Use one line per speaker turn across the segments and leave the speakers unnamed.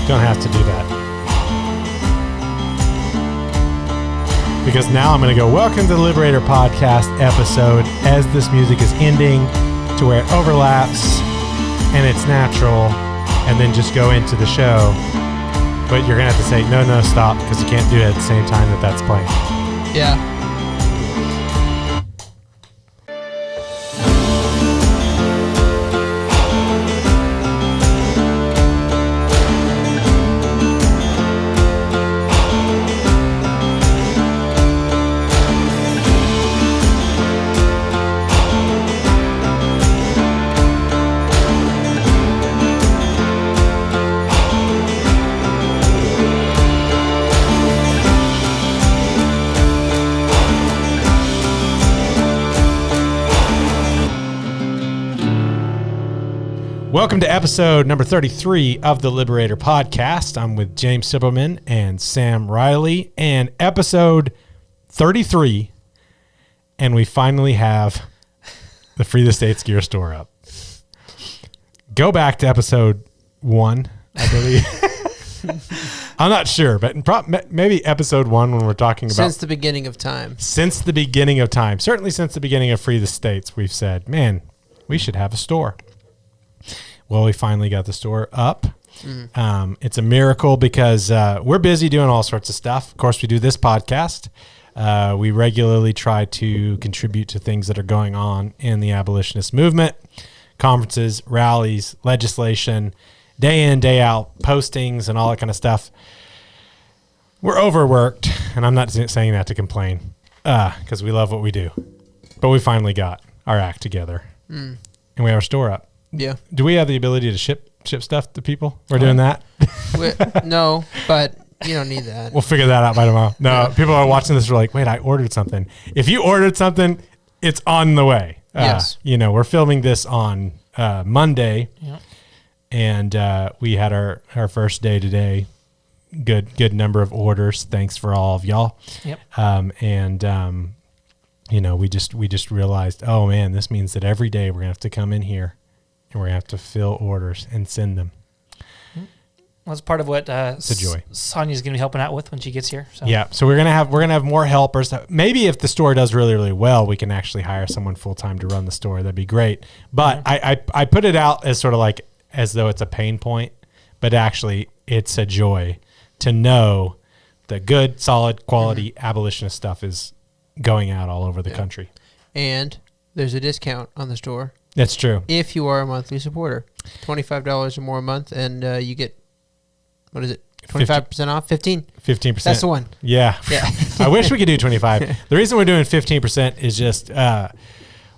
Don't have to do that. Because now I'm going to go, welcome to the Liberator podcast episode, as this music is ending to where it overlaps and it's natural, and then just go into the show. But you're going to have to say, no, stop, because you can't do it at the same time that that's playing.
Yeah.
Welcome to episode number 33 of the Liberator podcast. I'm with James Sibelman and Sam Riley, and episode 33, and we finally have the Free the States gear store up. Go back to episode 1, I believe. I'm not sure, but maybe episode 1 when we're talking about...
Since the beginning of time.
Since the beginning of time. Certainly since the beginning of Free the States, we've said, man, we should have a store. Well, we finally got the store up. It's a miracle because we're busy doing all sorts of stuff. Of course, we do this podcast. We regularly try to contribute to things that are going on in the abolitionist movement, conferences, rallies, legislation, day in, day out, postings, and all that kind of stuff. We're overworked, and I'm not saying that to complain because we love what we do. But we finally got our act together, and we have our store up.
Yeah.
Do we have the ability to ship stuff to people? We're doing that?
No, but you don't need that.
We'll figure that out by tomorrow. No, people are watching this are like, wait, I ordered something. If you ordered something, it's on the way.
Yes.
We're filming this on Monday, and we had our first day today. Good number of orders. Thanks for all of y'all.
Yep.
We just realized, oh man, this means that every day we're gonna have to come in here and we're gonna have to fill orders and send them.
Well, that's part of what
it's a joy.
Sonia's going to be helping out with when she gets here. So.
Yeah, so we're gonna have more helpers. Maybe if the store does really, really well, we can actually hire someone full time to run the store. That'd be great. But I put it out as sort of like as though it's a pain point, but actually it's a joy to know that good, solid, quality abolitionist stuff is going out all over the country. And
there's a discount on the store.
That's true.
If you are a monthly supporter, $25 or more a month, and you get, what is it, 25% off? 15%. That's the one.
Yeah. I wish we could do 25. The reason we're doing 15% is just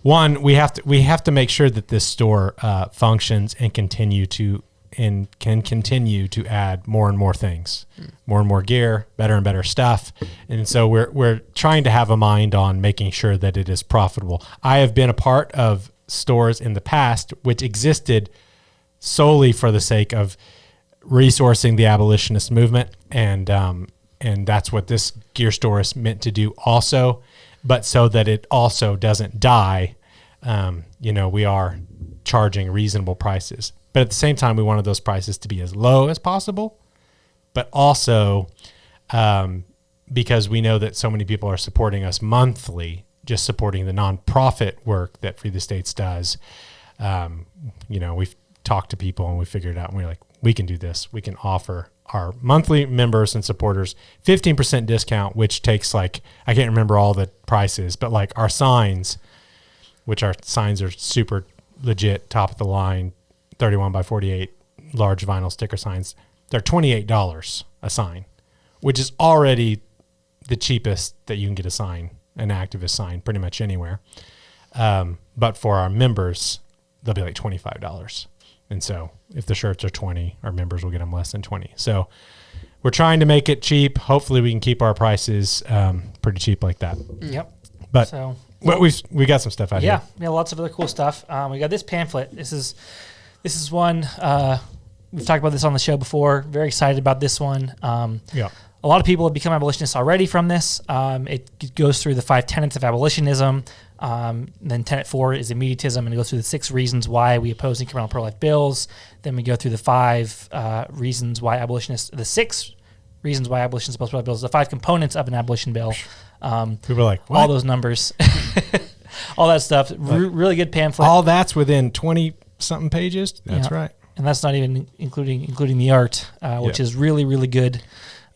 one, we have to make sure that this store functions and can continue to add more and more things, more and more gear, better and better stuff. And so we're trying to have a mind on making sure that it is profitable. I have been a part of stores in the past which existed solely for the sake of resourcing the abolitionist movement, and that's what this gear store is meant to do also, but so that it also doesn't die. We are charging reasonable prices, but at the same time we wanted those prices to be as low as possible, but also because we know that so many people are supporting us monthly, just supporting the nonprofit work that Free the States does. We've talked to people and we figured it out, and we're like, we can do this. We can offer our monthly members and supporters 15% discount, which takes I can't remember all the prices, but like our signs, which our signs are super legit, top of the line, 31 by 48 large vinyl sticker signs. They're $28 a sign, which is already the cheapest that you can get a sign, an activist sign, pretty much anywhere. But for our members, they'll be like $25. And so if the shirts are 20, our members will get them less than 20. So we're trying to make it cheap. Hopefully we can keep our prices pretty cheap like that.
Yep.
But we got some stuff out here.
Yeah, lots of other cool stuff. We got this pamphlet. This is one we've talked about this on the show before. Very excited about this one. A lot of people have become abolitionists already from this. It goes through the 5 tenets of abolitionism. Then tenet 4 is immediatism, and it goes through the 6 reasons why we oppose incremental pro-life bills. Then we go through the 5 reasons why abolitionists, the 6 reasons why abolitionists oppose pro-life bills, the 5 components of an abolition bill.
People are like, what?
All those numbers, all that stuff. Really good pamphlet.
All that's within 20-something pages? That's right.
And that's not even including the art, which is really, really good.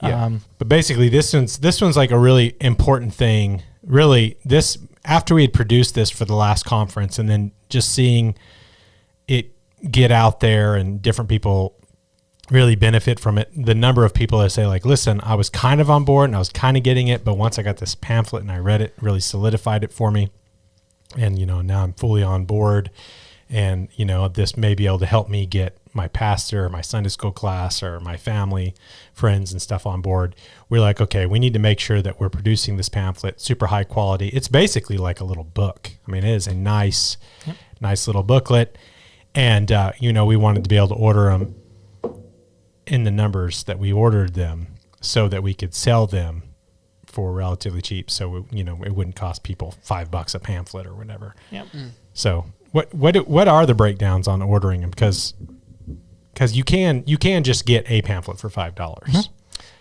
Yeah. But basically, this one's like a really important thing. Really, this after we had produced this for the last conference, and then just seeing it get out there and different people really benefit from it. The number of people that say like, "Listen, I was kind of on board and I was kind of getting it, but once I got this pamphlet and I read it, really solidified it for me, and now I'm fully on board." And, this may be able to help me get my pastor, or my Sunday school class, or my family, friends and stuff on board. We're like, okay, we need to make sure that we're producing this pamphlet, super high quality. It's basically like a little book. I mean, it is a nice little booklet. And, we wanted to be able to order them in the numbers that we ordered them so that we could sell them for relatively cheap. So, it wouldn't cost people $5 a pamphlet or whatever.
Yep.
So what are the breakdowns on ordering them? Because you can just get a pamphlet for $5. Mm-hmm.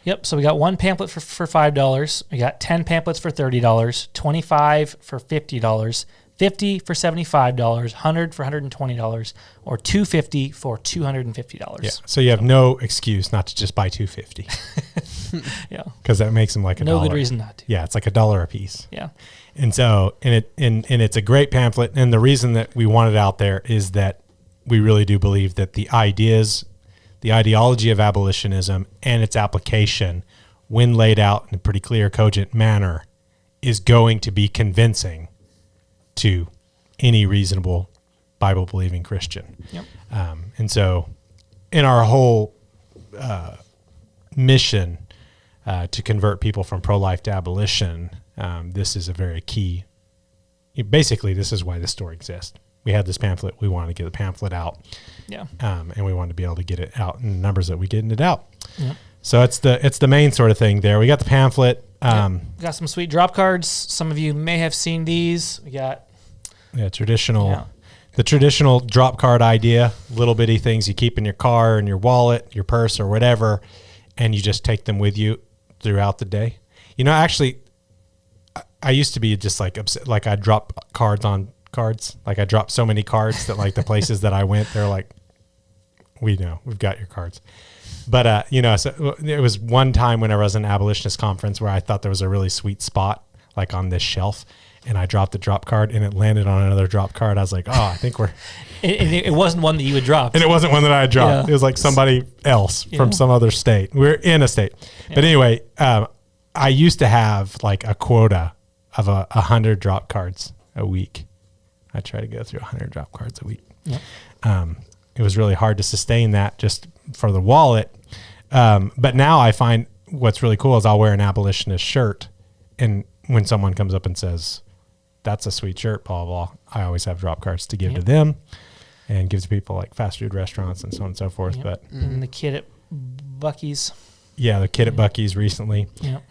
Yep. So we got one pamphlet for $5. We got 10 pamphlets for $30, 25 for $50, 50 for $75, 100 for $120, or 250 for $250.
Yeah. So you have no excuse not to just buy 250.
Yeah.
Because that makes them like $1.
No good reason not to.
Yeah, it's like $1 a piece.
Yeah.
And so, and it's a great pamphlet. And the reason that we want it out there is that we really do believe that the ideology of abolitionism and its application, when laid out in a pretty clear, cogent manner, is going to be convincing to any reasonable Bible-believing Christian.
Yep.
And so, in our whole mission to convert people from pro-life to abolition, this is a very key. Basically, this is why this store exists. We had this pamphlet. We wanted to get the pamphlet out.
Yeah.
And we wanted to be able to get it out in the numbers that we getting it out.
Yep.
So it's the main sort of thing there. We got the pamphlet.
We got some sweet drop cards. Some of you may have seen these. We got
the traditional drop card idea, little bitty things you keep in your car, in your wallet, your purse, or whatever, and you just take them with you throughout the day. Actually, I used to be just like upset, like I drop cards on cards. Like I dropped so many cards that like the places that I went, they're like, we know, we've got your cards. But, so it was one time when I was in an abolitionist conference where I thought there was a really sweet spot like on this shelf, and I dropped the drop card and it landed on another drop card. I was like, I think we're...
it wasn't one that you had dropped.
And it wasn't one that I had dropped.
Yeah.
It was like somebody else from some other state. We're in a state. Yeah. But anyway, I used to have like a quota of 100 drop cards a week. I try to go through 100 drop cards a week.
Yep.
It was really hard to sustain that just for the wallet. But now I find what's really cool is I'll wear an abolitionist shirt, and when someone comes up and says, "That's a sweet shirt," blah, blah, blah, I always have drop cards to give to them and give to people like fast food restaurants and so on and so forth.
Yep.
But
and the kid at Buc-ee's.
Yeah, the kid at Buc-ee's recently.
Yep.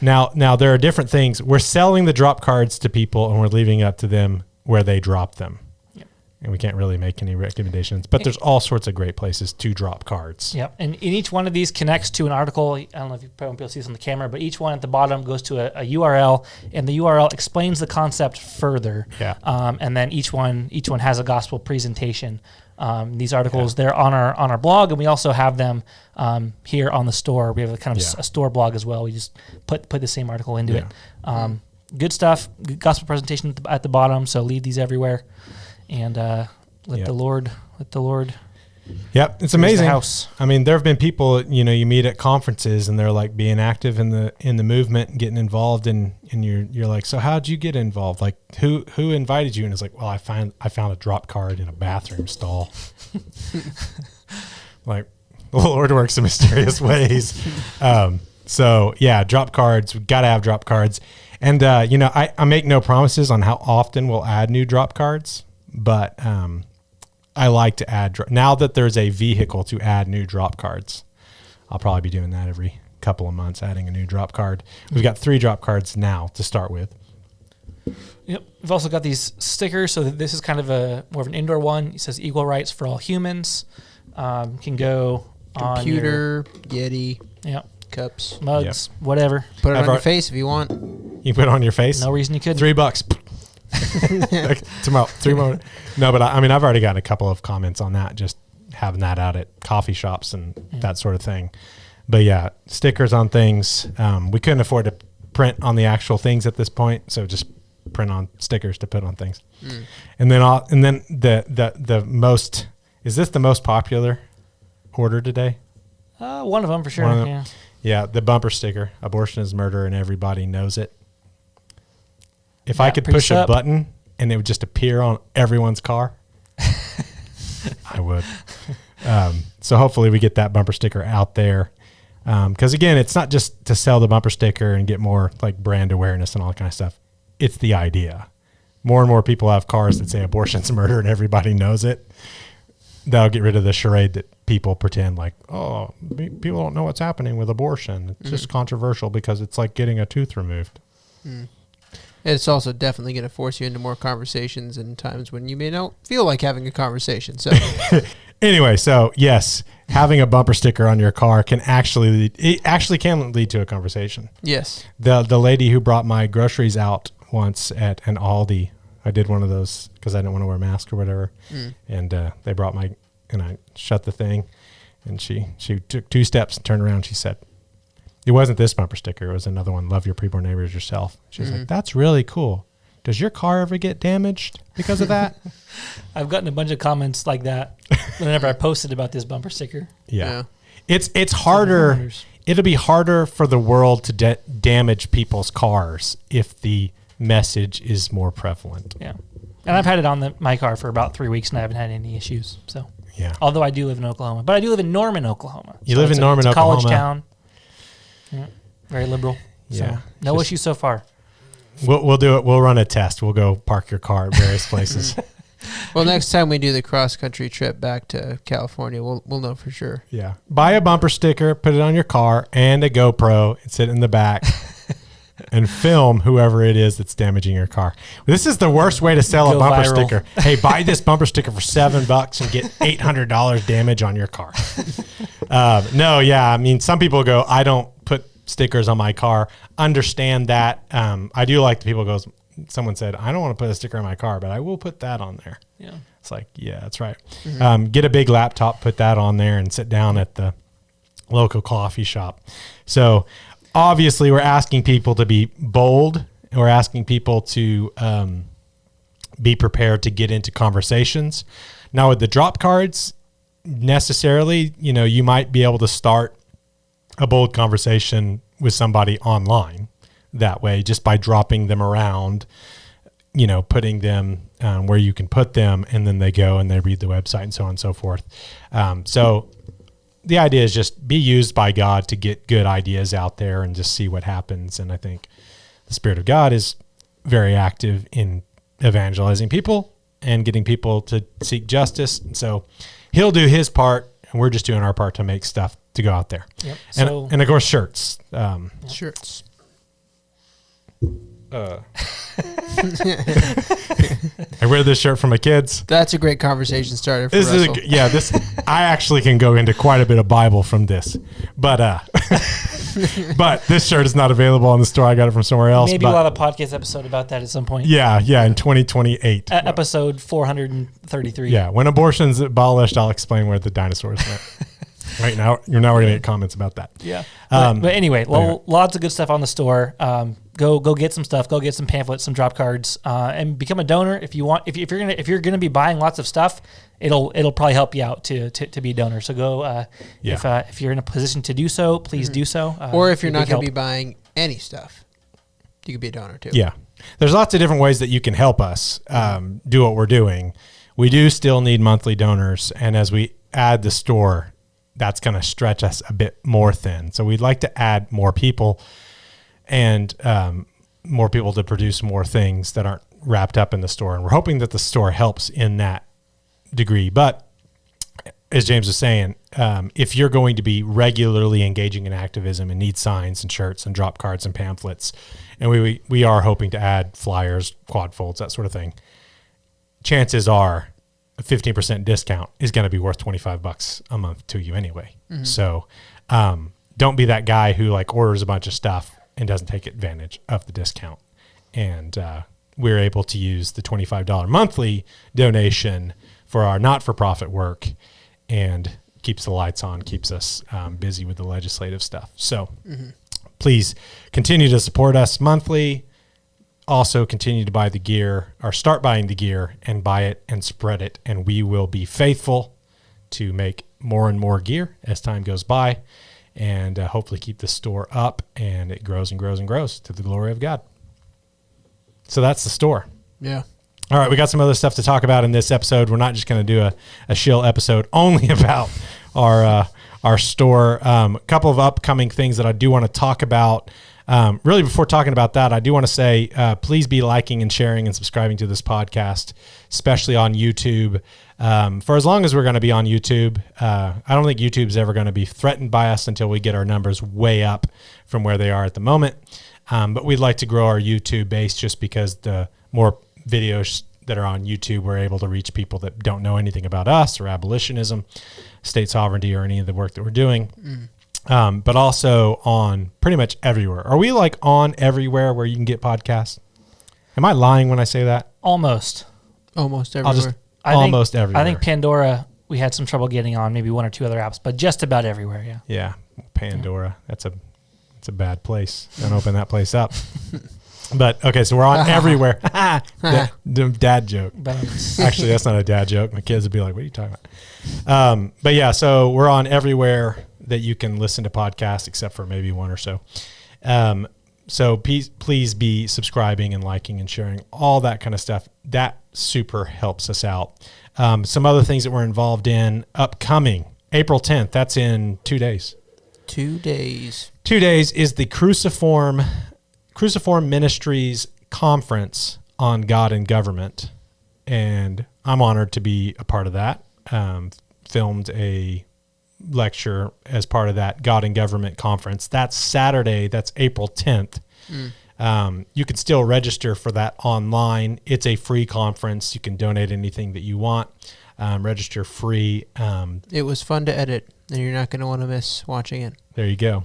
Now there are different things. We're selling the drop cards to people, and we're leaving it up to them where they drop them.
Yep.
And we can't really make any recommendations, but there's all sorts of great places to drop cards.
Yep. And each one of these connects to an article. I don't know if you probably won't be able to see this on the camera, but each one at the bottom goes to a URL, and the URL explains the concept further.
Yeah.
And then each one has a gospel presentation. These articles, they're on our blog, and we also have them here on the store. We have a kind of a store blog as well. We just put the same article into it. Good stuff. Good gospel presentation at the bottom. So leave these everywhere, and let the Lord.
Yep, it's amazing.
The house.
I mean, there have been people you meet at conferences, and they're like being active in the movement and getting involved, and you're like, so how'd you get involved? Like who invited you? And it's like, well, I found a drop card in a bathroom stall. Like the Lord works in mysterious ways. So yeah, drop cards. We got to have drop cards. And, I make no promises on how often we'll add new drop cards, but I like to add, now that there's a vehicle to add new drop cards, I'll probably be doing that every couple of months, adding a new drop card. We've got 3 drop cards now to start with.
Yep. We've also got these stickers. So this is kind of more of an indoor one. It says "Equal rights for all humans." Can go
computer,
on
Yeti, cups,
mugs, whatever.
Put it on your face if you want.
You put it on your face.
No reason you couldn't.
$3. Tomorrow, 3 more. No, but I mean, I've already got a couple of comments on that. Just having that out at coffee shops and that sort of thing. But yeah, stickers on things. We couldn't afford to print on the actual things at this point, so just print on stickers to put on things. And then the most, is this the most popular order today?
One of them for sure.
Yeah, the bumper sticker, abortion is murder and everybody knows it. If I could push a button and it would just appear on everyone's car, I would. So hopefully we get that bumper sticker out there. Because again, it's not just to sell the bumper sticker and get more like brand awareness and all that kind of stuff. It's the idea. More and more people have cars that say abortion's murder and everybody knows it. That'll get rid of the charade that people pretend like, oh, people don't know what's happening with abortion. It's just controversial because it's like getting a tooth removed.
It's also definitely going to force you into more conversations in times when you may not feel like having a conversation. So
anyway, so yes, having a bumper sticker on your car can actually lead to a conversation.
Yes.
The lady who brought my groceries out once at an Aldi, I did one of those because I didn't want to wear a mask or whatever. And they brought and I shut the thing, and she took 2 steps and turned around. And she said, it wasn't this bumper sticker. It was another one. Love your preborn neighbors yourself. She's like, that's really cool. Does your car ever get damaged because of that?
I've gotten a bunch of comments like that whenever I posted about this bumper sticker.
Yeah. It's harder. It'll be harder for the world to damage people's cars if the message is more prevalent.
Yeah. And I've had it on my car for about 3 weeks and I haven't had any issues. So,
yeah.
Although I do live in Oklahoma, but I do live in Norman, Oklahoma.
You live in Norman, Oklahoma.
College town. Yeah. Very liberal.
Yeah.
So no issues so far.
We'll do it. We'll run a test. We'll go park your car at various places.
Well, next time we do the cross-country trip back to California, we'll know for sure.
Yeah. Buy a bumper sticker, put it on your car, and a GoPro, and sit in the back and film whoever it is that's damaging your car. This is the worst way to sell a bumper sticker. Hey, buy this bumper sticker for $7 and get $800 damage on your car. No, yeah. I mean, some people go, I don't put stickers on my car. Understand that. I do like the people goes, someone said, I don't want to put a sticker on my car, but I will put that on there.
Yeah.
It's like, yeah, that's right. Get a big laptop, put that on there, and sit down at the local coffee shop. So obviously we're asking people to be bold. And we're asking people to be prepared to get into conversations. Now with the drop cards, necessarily, you might be able to start a bold conversation with somebody online that way, just by dropping them around, putting them where you can put them, and then they go and they read the website and so on and so forth. So the idea is just be used by God to get good ideas out there and just see what happens. And I think the Spirit of God is very active in evangelizing people and getting people to seek justice. And so he'll do his part, and we're just doing our part to make stuff to go out there.
Yep.
And of course, shirts.
Shirts.
I wear this shirt for my kids.
That's a great conversation starter for Russell.
I actually can go into quite a bit of Bible from this, but but this shirt is not available in the store. I got it from somewhere else.
Maybe we'll have a podcast episode about that at some point.
Yeah, in 2028.
Episode 433.
Yeah, when abortion's abolished, I'll explain where the dinosaurs went. Right now, we're going to get comments about that.
Yeah. But anyway, lots of good stuff on the store. Go get some stuff. Go get some pamphlets, some drop cards, and become a donor if you want. If you're gonna be buying lots of stuff, it'll probably help you out to be a donor. So go if you're in a position to do so, please do so.
Or if you're not going to be buying any stuff, you could be a donor too.
Yeah, there's lots of different ways that you can help us do what we're doing. We do still need monthly donors, and as we add the store, that's going to stretch us a bit more thin. So we'd like to add more people and more people to produce more things that aren't wrapped up in the store. And we're hoping that the store helps in that degree. But as James was saying, if you're going to be regularly engaging in activism and need signs and shirts and drop cards and pamphlets, and we are hoping to add flyers, quad folds, that sort of thing, chances are a 15% discount is going to be worth $25 a month to you anyway. Mm-hmm. So don't be that guy who like orders a bunch of stuff and doesn't take advantage of the discount. And we're able to use the $25 monthly donation for our not-for-profit work, and keeps the lights on, keeps us busy with the legislative stuff. So please continue to support us monthly. Also continue to buy the gear, or start buying the gear and buy it and spread it. And we will be faithful to make more and more gear as time goes by, and hopefully keep the store up, and it grows and grows and grows to the glory of God. So that's the store.
Yeah.
All right, we got some other stuff to talk about in this episode. We're not just going to do a shill episode only about our store. A couple of upcoming things that I do want to talk about. Really, before talking about that, I do want to say, please be liking and sharing and subscribing to this podcast, especially on YouTube. For as long as we're going to be on YouTube, I don't think YouTube's ever going to be threatened by us until we get our numbers way up from where they are at the moment. But we'd like to grow our YouTube base, just because the more videos that are on YouTube, we're able to reach people that don't know anything about us or abolitionism, state sovereignty, or any of the work that we're doing. But also on pretty much everywhere. Are we like on everywhere where you can get podcasts? Am I lying when I say that?
Almost
everywhere.
Almost everywhere.
I think Pandora, we had some trouble getting on, maybe one or two other apps, but just about everywhere. Yeah.
Yeah. Pandora. That's a bad place. Don't open that place up. But okay, so we're on everywhere. Dad joke. Actually, that's not a dad joke. My kids would be like, what are you talking about? But yeah, so we're on everywhere that you can listen to podcasts, except for maybe one or so. So please be subscribing and liking and sharing, all that kind of stuff. That super helps us out. Some other things that we're involved in upcoming, April 10th, that's in 2 days.
2 days.
2 days is the Cruciform Ministries Conference on God and Government. And I'm honored to be a part of that. Filmed a lecture as part of that God and Government conference. That's Saturday. That's April 10th. You can still register for that online. It's a free conference. You can donate anything that you want. Register free.
It was fun to edit, and you're not going to want to miss watching it.
There you go.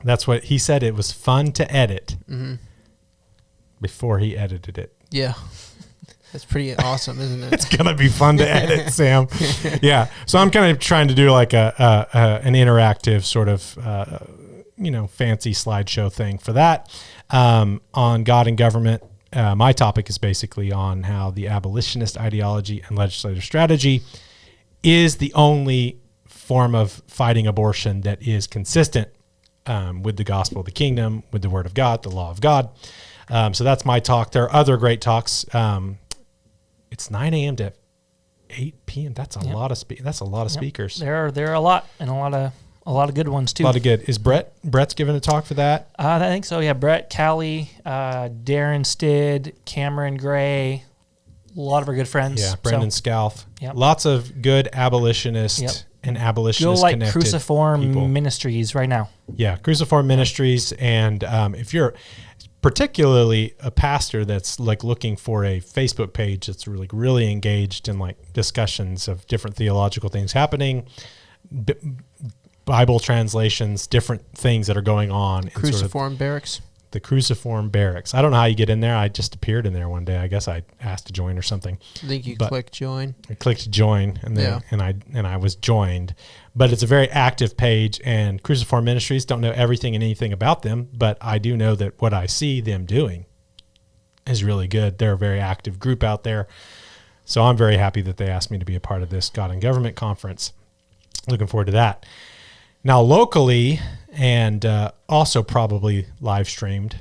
That's what he said. It was fun to edit before he edited it.
Yeah. That's pretty awesome, isn't it?
It's going to be fun to edit, Sam. Yeah. So I'm kind of trying to do like an interactive sort of, fancy slideshow thing for that. On God and Government, my topic is basically on how the abolitionist ideology and legislative strategy is the only form of fighting abortion that is consistent with the gospel of the kingdom, with the word of God, the law of God. So that's my talk. There are other great talks. It's 9 a.m. to 8 p.m. That's a lot of that's a lot of speakers.
There are a lot, and a lot of good ones too.
A lot of good. Is Brett's giving a talk for that?
I think so. Yeah, Brett, Callie, Darren Stid, Cameron Gray, a lot of our good friends.
Yeah, Brendan Scalf. Yep. Lots of good abolitionist and abolitionist
connected.
Go like
Cruciform
people.
Ministries right now.
Yeah, Cruciform Ministries, and if you're particularly a pastor that's like looking for a Facebook page that's really engaged in like discussions of different theological things happening, Bible translations, different things that are going on.
Cruciform Barracks.
The Cruciform Barracks. I don't know how you get in there. I just appeared in there one day. I guess I asked to join or something.
I think you clicked join.
I clicked join, and then and I was joined. But it's a very active page, and Cruciform Ministries, don't know everything and anything about them, but I do know that what I see them doing is really good. They're a very active group out there. So I'm very happy that they asked me to be a part of this God and Government conference. Looking forward to that. Now, locally, and also probably live streamed,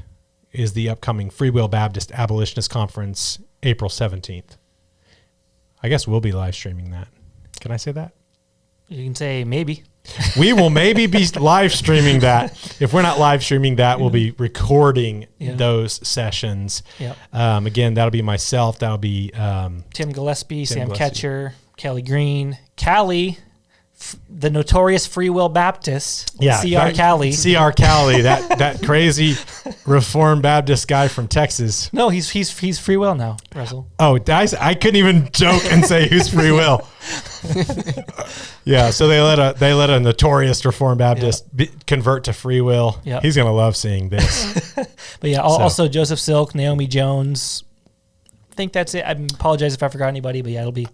is the upcoming Free Will Baptist Abolitionist Conference, April 17th. I guess we'll be live streaming that. Can I say that?
You can say maybe.
We will maybe be live streaming that. If we're not live streaming that, we'll be recording those sessions.
Yep.
Again, that'll be myself. That'll be
Tim Gillespie, Sam Ketcher, Kelly Green, Callie, the notorious Free Will Baptist,
Yeah,
C.R. Calley.
C.R. Calley, that crazy Reformed Baptist guy from Texas.
No, he's Free Will now, Russell.
Oh, I couldn't even joke and say who's Free Will. Yeah, so they let a notorious Reformed Baptist convert to Free Will.
Yep.
He's gonna love seeing this.
But yeah, also Joseph Silk, Naomi Jones. I think that's it. I apologize if I forgot anybody, but yeah, it'll be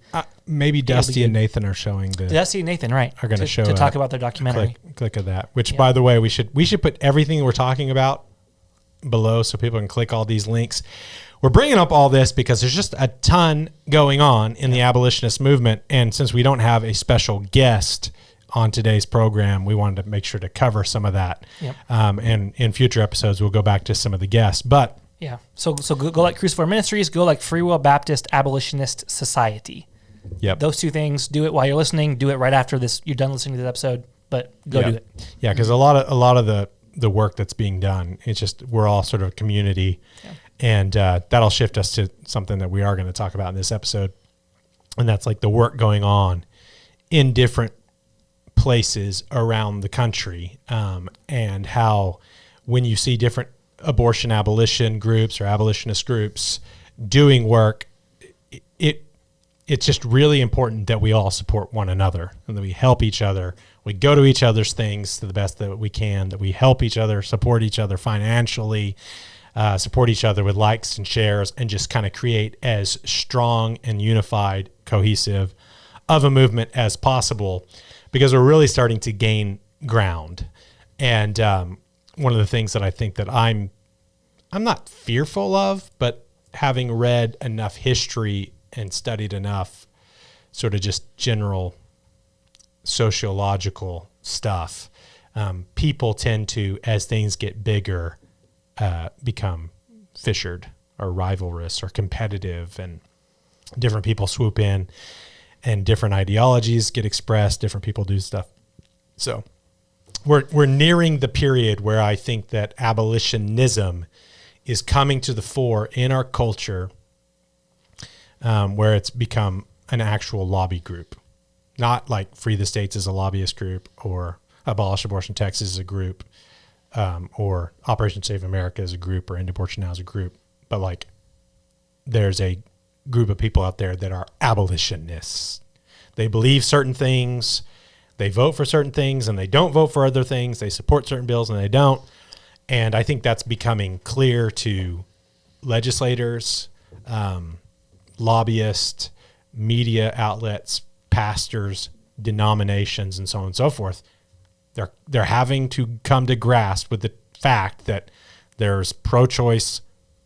maybe Dusty and Nathan are showing the.
Dusty and Nathan, right?
Are going to show
to talk about their documentary.
Click of that. Which, by the way, we should put everything we're talking about below so people can click all these links. We're bringing up all this because there's just a ton going on in the abolitionist movement, and since we don't have a special guest on today's program, we wanted to make sure to cover some of that.
Yep.
And in future episodes, we'll go back to some of the guests, but.
Yeah. So go like Crucifer Ministries, go like Free Will Baptist Abolitionist Society.
Yep.
Those two things. Do it while you're listening. Do it right after this. You're done listening to the episode, but go do it.
Yeah, because a lot of the work that's being done, it's just we're all sort of a community, and that'll shift us to something that we are going to talk about in this episode, and that's like the work going on in different places around the country, and how when you see different abortion abolition groups or abolitionist groups doing work, it's just really important that we all support one another and that we help each other. We go to each other's things to the best that we can, that we help each other, support each other financially, support each other with likes and shares, and just kind of create as strong and unified, cohesive of a movement as possible, because we're really starting to gain ground. And one of the things that I think that I'm not fearful of, but having read enough history and studied enough sort of just general sociological stuff, people tend to, as things get bigger, become fissured or rivalrous or competitive, and different people swoop in and different ideologies get expressed, different people do stuff. So we're nearing the period where I think that abolitionism is coming to the fore in our culture, where it's become an actual lobby group, not like Free the States as a lobbyist group, or Abolish Abortion Texas as a group, or Operation Save America as a group, or End Abortion Now as a group, but like there's a group of people out there that are abolitionists. They believe certain things, they vote for certain things, and they don't vote for other things. They support certain bills and they don't. And I think that's becoming clear to legislators, lobbyists, media outlets, pastors, denominations, and so on and so forth. They're having to come to grasp with the fact that there's pro-choice,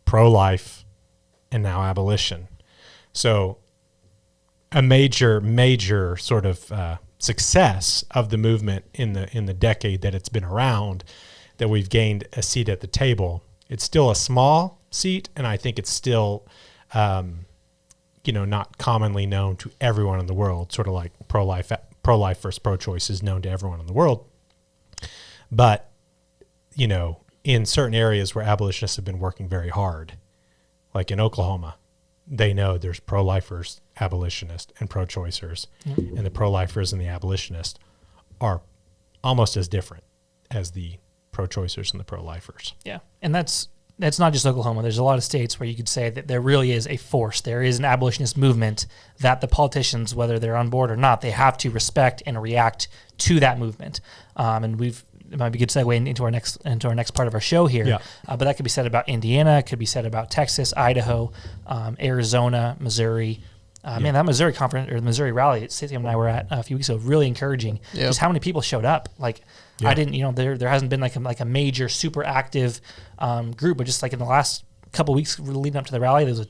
pro-life, and now abolition. So a major sort of success of the movement in the decade that it's been around, that we've gained a seat at the table. It's still a small seat, and I think it's still, not commonly known to everyone in the world, sort of like pro-life versus pro-choice is known to everyone in the world. But, in certain areas where abolitionists have been working very hard, like in Oklahoma, they know there's pro-lifers, abolitionists, and pro-choicers, and the pro-lifers and the abolitionists are almost as different as the pro-choicers and the pro-lifers.
Yeah, and that's not just Oklahoma. There's a lot of states where you could say that there really is a force. There is an abolitionist movement that the politicians, whether they're on board or not, they have to respect and react to that movement. And it might be a good segue into our next part of our show here.
Yeah.
But that could be said about Indiana. It could be said about Texas, Idaho, Arizona, Missouri. Man, that Missouri conference or the Missouri rally that Sam and I were at a few weeks ago, really encouraging. Yep. Just how many people showed up. Like, yeah. I didn't, there hasn't been like a major, super active group, but just like in the last couple weeks leading up to the rally, there was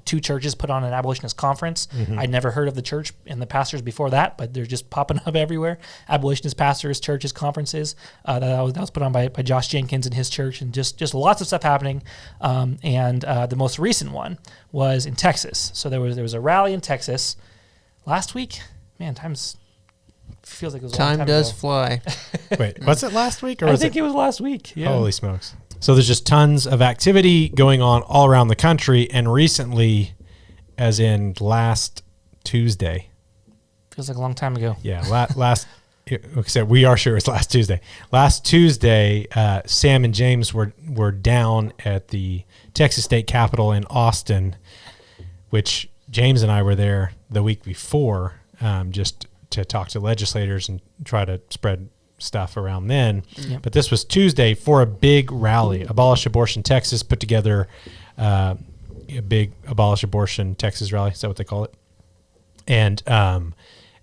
2 churches put on an abolitionist conference. Mm-hmm. I'd never heard of the church and the pastors before that, but they're just popping up everywhere. Abolitionist pastors, churches, conferences. That was put on by Josh Jenkins and his church, and just lots of stuff happening. And the most recent one was in Texas. So there was a rally in Texas last week. Man, feels like it was a long time
Time does
ago.
Fly.
Wait, was it last week? Or
I think it was last week. Yeah.
Holy smokes. So there's just tons of activity going on all around the country. And recently, as in last Tuesday,
Feels like a long time ago.
Yeah, last. Except we are sure it's last Tuesday. Last Tuesday, Sam and James were down at the Texas State Capitol in Austin, which James and I were there the week before, just to talk to legislators and try to spread stuff around then.
Yep.
But this was Tuesday for a big rally. Abolish Abortion Texas put together a big Abolish Abortion Texas rally. Is that what they call it? And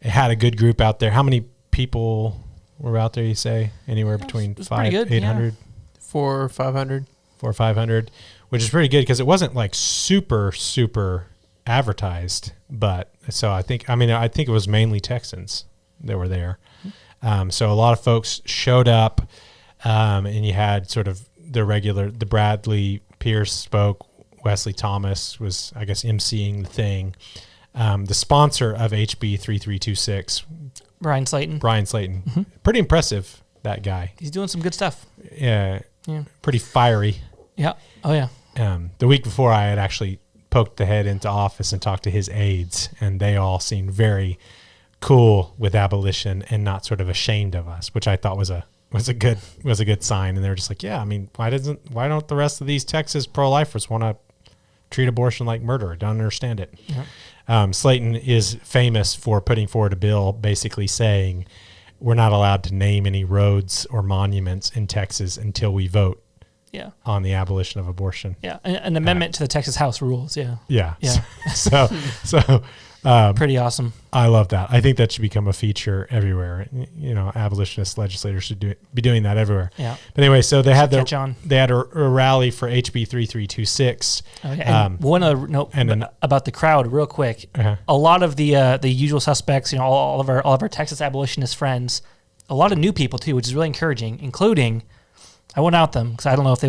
it had a good group out there. How many people were out there, you say? Anywhere between 800?
Yeah. 400 or 500.
400 or 500, which is pretty good because it wasn't like super advertised. But so I think it was mainly Texans that were there. So a lot of folks showed up, and you had sort of the Bradley Pierce spoke. Wesley Thomas was, I guess, emceeing the thing. The sponsor of HB 3326,
Brian Slayton.
Mm-hmm. Pretty impressive, that guy.
He's doing some good stuff.
Yeah. Pretty fiery.
Yeah. Oh, yeah.
The week before, I had actually poked the head into office and talked to his aides, and they all seemed very cool with abolition and not sort of ashamed of us, which I thought was a good sign. And they were just like, yeah, I mean, why don't the rest of these Texas pro-lifers want to treat abortion like murder? I don't understand it.
Yeah.
Slayton is famous for putting forward a bill basically saying we're not allowed to name any roads or monuments in Texas until we vote on the abolition of abortion.
Yeah, an amendment to the Texas House rules, yeah.
Yeah.
Yeah.
So
pretty awesome.
I love that. I think that should become a feature everywhere. You know, abolitionist legislators should be doing that everywhere.
Yeah.
But anyway, so they had a rally for HB 3326.
Okay. And one other note about the crowd, real quick.
Uh-huh.
A lot of the usual suspects, all of our Texas abolitionist friends, a lot of new people too, which is really encouraging. Including, I won't out them because I don't know if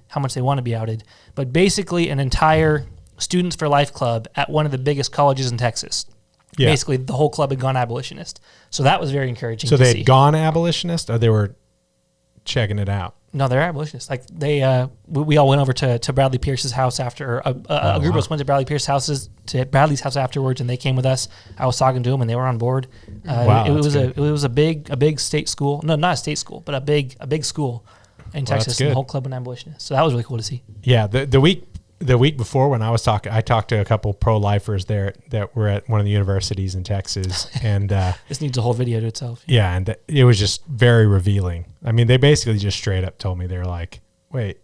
how much they want to be outed, but basically an entire Students for Life club at one of the biggest colleges in Texas. Yeah. Basically, the whole club had gone abolitionist. So that was very encouraging. So
they had gone abolitionist, or they were checking it out?
No, they're abolitionists. Like we all went over to Bradley Pierce's house after a group of us went to Bradley's house afterwards, and they came with us. I was talking to them, and they were on board. It was a big state school. No, not a state school, but a big school in Texas. And the whole club went abolitionist. So that was really cool to see.
Yeah, the week before when I was talking, I talked to a couple pro-lifers there that were at one of the universities in Texas, and
this needs a whole video to itself.
Yeah, and it was just very revealing. I mean, they basically just straight up told me, they're like, "Wait,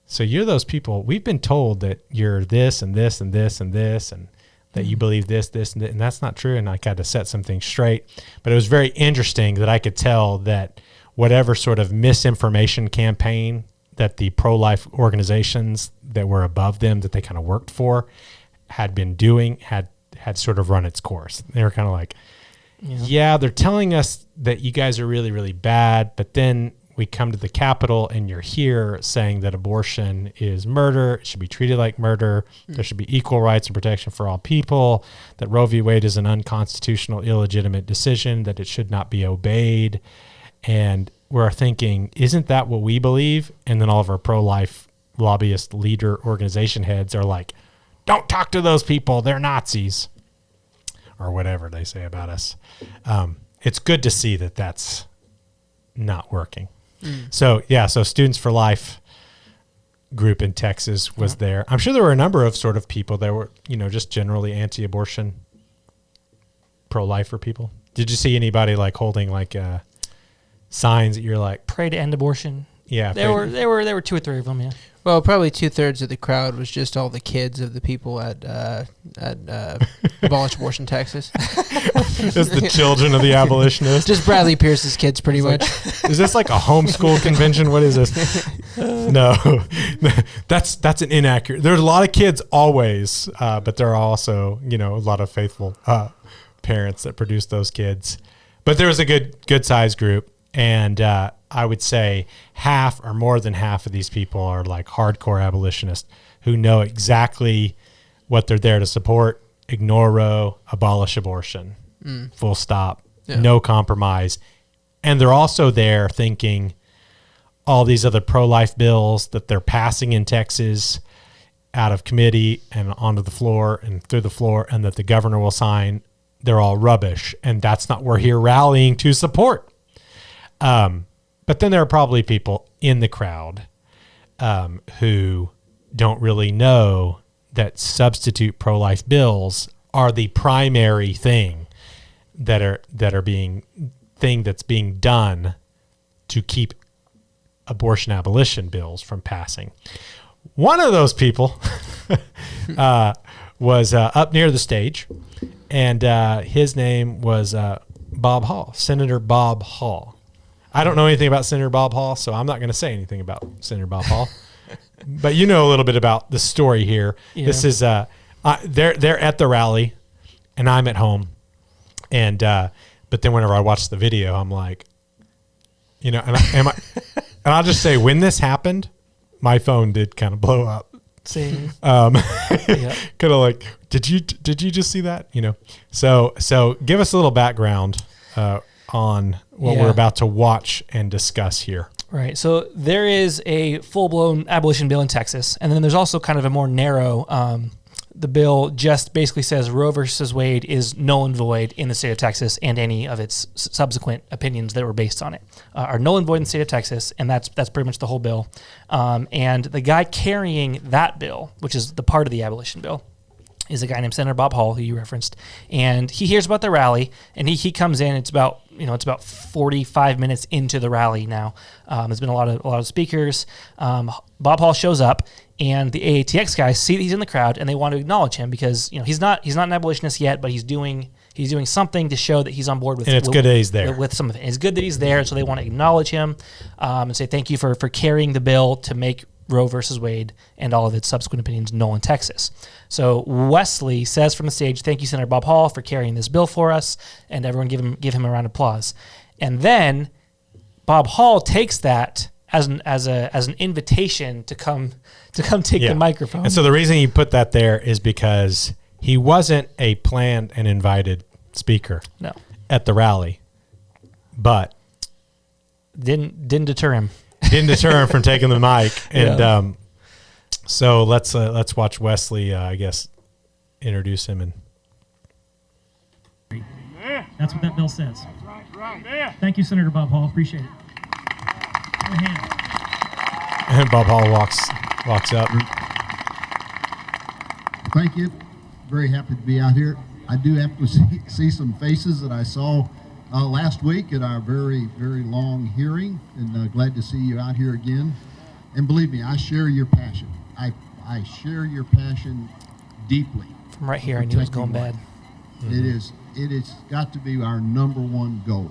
so you're those people? We've been told that you're this and this and this and this, and that you believe this and that's not true." And I had to set some things straight. But it was very interesting that I could tell that whatever sort of misinformation campaign that the pro-life organizations that were above them that they kind of worked for had been doing had sort of run its course. They were kind of like, yeah, they're telling us that you guys are really, really bad, but then we come to the Capitol and you're here saying that abortion is murder, it should be treated like murder, there should be equal rights and protection for all people, that Roe v. Wade is an unconstitutional, illegitimate decision, that it should not be obeyed. And we're thinking, isn't that what we believe? And then all of our pro-life lobbyist leader organization heads are like, don't talk to those people, they're Nazis, or whatever they say about us. It's good to see that that's not working. So Students for Life group in Texas was there. I'm sure there were a number of sort of people that were, just generally anti-abortion, pro-lifer people. Did you see anybody like holding like signs that you're like,
pray to end abortion?
Yeah,
there were 2 or 3 of them. Yeah.
Well, probably 2/3 of the crowd was just all the kids of the people at Abolish Abortion Texas.
Just the children of the abolitionists.
Just Bradley Pierce's kids, pretty much.
Is this like a homeschool convention? What is this? No, that's an inaccurate. There's a lot of kids always, but there are also a lot of faithful parents that produce those kids. But there was a good size group, and I would say half or more than half of these people are like hardcore abolitionists who know exactly what they're there to support. Ignore Roe, abolish abortion, full stop, no compromise. And they're also there thinking all these other pro-life bills that they're passing in Texas out of committee and onto the floor and through the floor, and that the governor will sign, they're all rubbish, and that's not what we're here rallying to support. But then there are probably people in the crowd who don't really know that substitute pro-life bills are the primary thing that's being done to keep abortion abolition bills from passing. One of those people was up near the stage, and his name was Bob Hall, Senator Bob Hall. I don't know anything about Senator Bob Hall, so I'm not going to say anything about Senator Bob Hall. But you know a little bit about the story here. Yeah. This is they're at the rally, and I'm at home, and but then whenever I watch the video, I'm like, and I'll just say when this happened, my phone did kind of blow up.
Same.
Kind of like, did you just see that? So give us a little background on what we're about to watch and discuss here.
Right. So there is a full-blown abolition bill in Texas, and then there's also kind of a more narrow. The bill just basically says Roe versus Wade is null and void in the state of Texas, and any of its subsequent opinions that were based on it are null and void in the state of Texas, and that's pretty much the whole bill. And the guy carrying that bill, which is the part of the abolition bill, is a guy named Senator Bob Hall, who you referenced, and he hears about the rally, and he comes in. It's about 45 minutes into the rally now. There's been a lot of speakers. Bob Hall shows up, and the AATX guys see that he's in the crowd, and they want to acknowledge him because he's not an abolitionist yet, but he's doing something to show that he's on board with.
And it's good that he's there
with some of it. It's good that he's there, so they want to acknowledge him and say thank you for carrying the bill to make Roe versus Wade and all of its subsequent opinions null in Texas. So Wesley says from the stage, "Thank you, Senator Bob Hall, for carrying this bill for us," and everyone give him a round of applause. And then Bob Hall takes that as an invitation to come take the microphone.
And so the reason he put that there is because he wasn't a planned and invited speaker at the rally, but
didn't deter him.
Didn't deter him from taking the mic. And so let's watch Wesley, I guess, introduce him. And
that's what that bill says. Right. Thank you, Senator Bob Hall. Appreciate it. Go ahead.
And Bob Hall walks up.
Thank you. Very happy to be out here. I do have to see some faces that I saw last week at our very, very long hearing, and glad to see you out here again. And believe me, I share your passion. I share your passion deeply.
From right here, I knew it was going bad.
Mm-hmm. It is got to be our number one goal.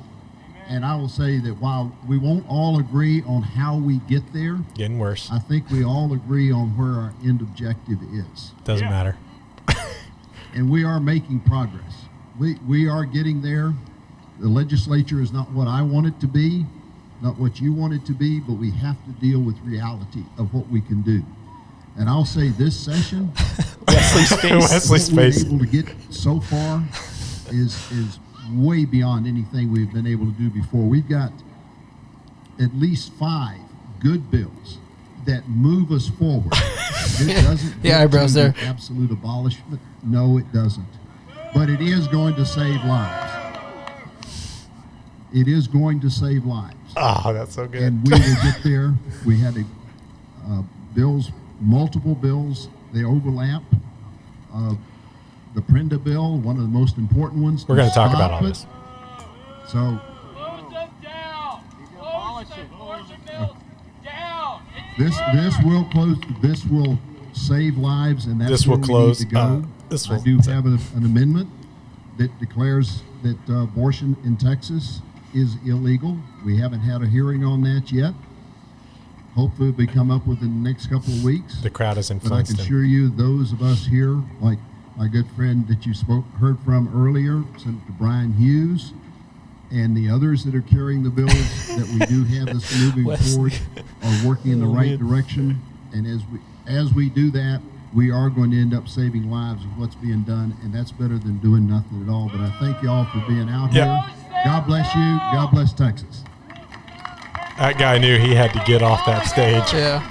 And I will say that while we won't all agree on how we get there,
getting worse,
I think we all agree on where our end objective is.
Doesn't matter.
And we are making progress. We are getting there. The legislature is not what I want it to be, not what you want it to be, but we have to deal with reality of what we can do. And I'll say this session,
Wesley's face.
What we're able to get so far is way beyond anything we've been able to do before. We've got at least 5 good bills that move us forward. It doesn't
eyebrows there.
Absolute abolishment. No, it doesn't. But it is going to save lives. It is going to save lives.
Oh, that's so good.
And we will get there. We had bills, multiple bills. They overlap. The Prenda bill, one of the most important ones.
We're going to talk about all this.
So, this will close. This will save lives, and that's where we need to go. I do have an amendment that declares that abortion in Texas is illegal. We haven't had a hearing on that yet. Hopefully, it'll be come up within the next couple of weeks.
The crowd is influenced.
But I can assure you, those of us here, like my good friend that you heard from earlier, Senator Brian Hughes, and the others that are carrying the bills that we do have this moving forward, are working in the right direction. And as we do that, we are going to end up saving lives with what's being done, and that's better than doing nothing at all. But I thank you all for being out here. God bless you. God bless Texas.
That guy knew he had to get off that stage.
Yeah.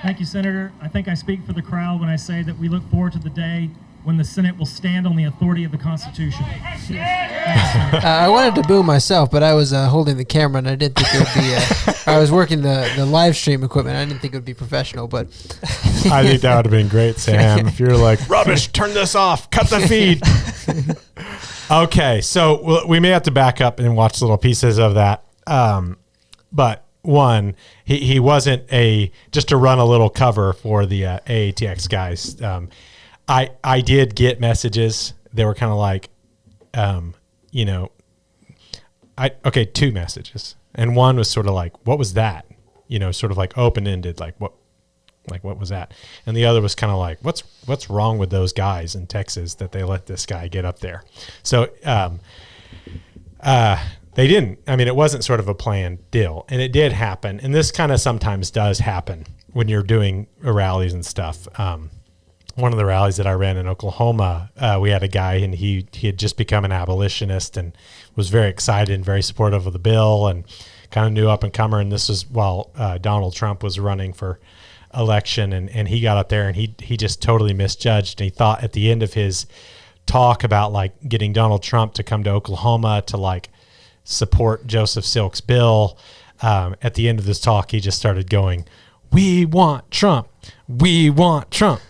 Thank you, Senator. I think I speak for the crowd when I say that we look forward to the day when the Senate will stand on the authority of the Constitution.
I wanted to boo myself, but I was holding the camera, and I didn't think it would be. I was working the live stream equipment. I didn't think it would be professional, but
I think that would have been great, Sam. If you're like, rubbish, turn this off, cut the feed. Okay, so we may have to back up and watch little pieces of that. But one, he wasn't just to run a little cover for the AATX guys. I did get messages. They were kind of like, two messages. And one was sort of like, what was that? Sort of like open-ended, like what was that? And the other was kind of like, what's wrong with those guys in Texas that they let this guy get up there? So they didn't. I mean, it wasn't sort of a planned deal. And it did happen. And this kind of sometimes does happen when you're doing rallies and stuff. One of the rallies that I ran in Oklahoma, we had a guy, and he had just become an abolitionist and was very excited and very supportive of the bill and kind of new up-and-comer. And this was while Donald Trump was running for election, and he got up there, and he just totally misjudged. And he thought at the end of his talk about, like, getting Donald Trump to come to Oklahoma to, like, support Joseph Silk's bill, at the end of this talk, he just started going, "We want Trump. We want Trump,"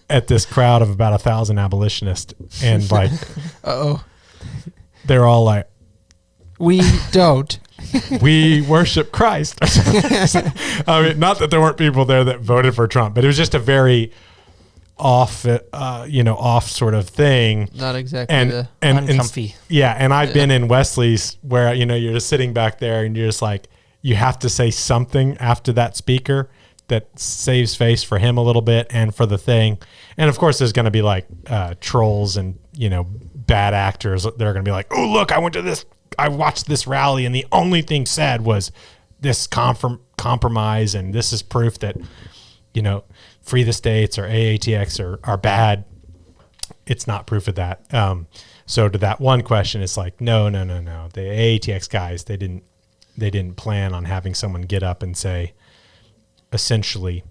at this crowd of about 1,000 abolitionists. And like, they're all like,
we don't.
We worship Christ. I mean, not that there weren't people there that voted for Trump, but it was just a very off sort of thing.
Not exactly
and
uncomfy.
And I've been in Wesley's where, you're just sitting back there and you're just like, you have to say something after that speaker that saves face for him a little bit and for the thing. And of course there's going to be like trolls and, bad actors. They're going to be like, "Oh, look, I watched this rally and the only thing said was this compromise. And this is proof that, Free the States or AATX are bad." It's not proof of that. So to that one question, it's like, no. The AATX guys, they didn't plan on having someone get up and say, essentially,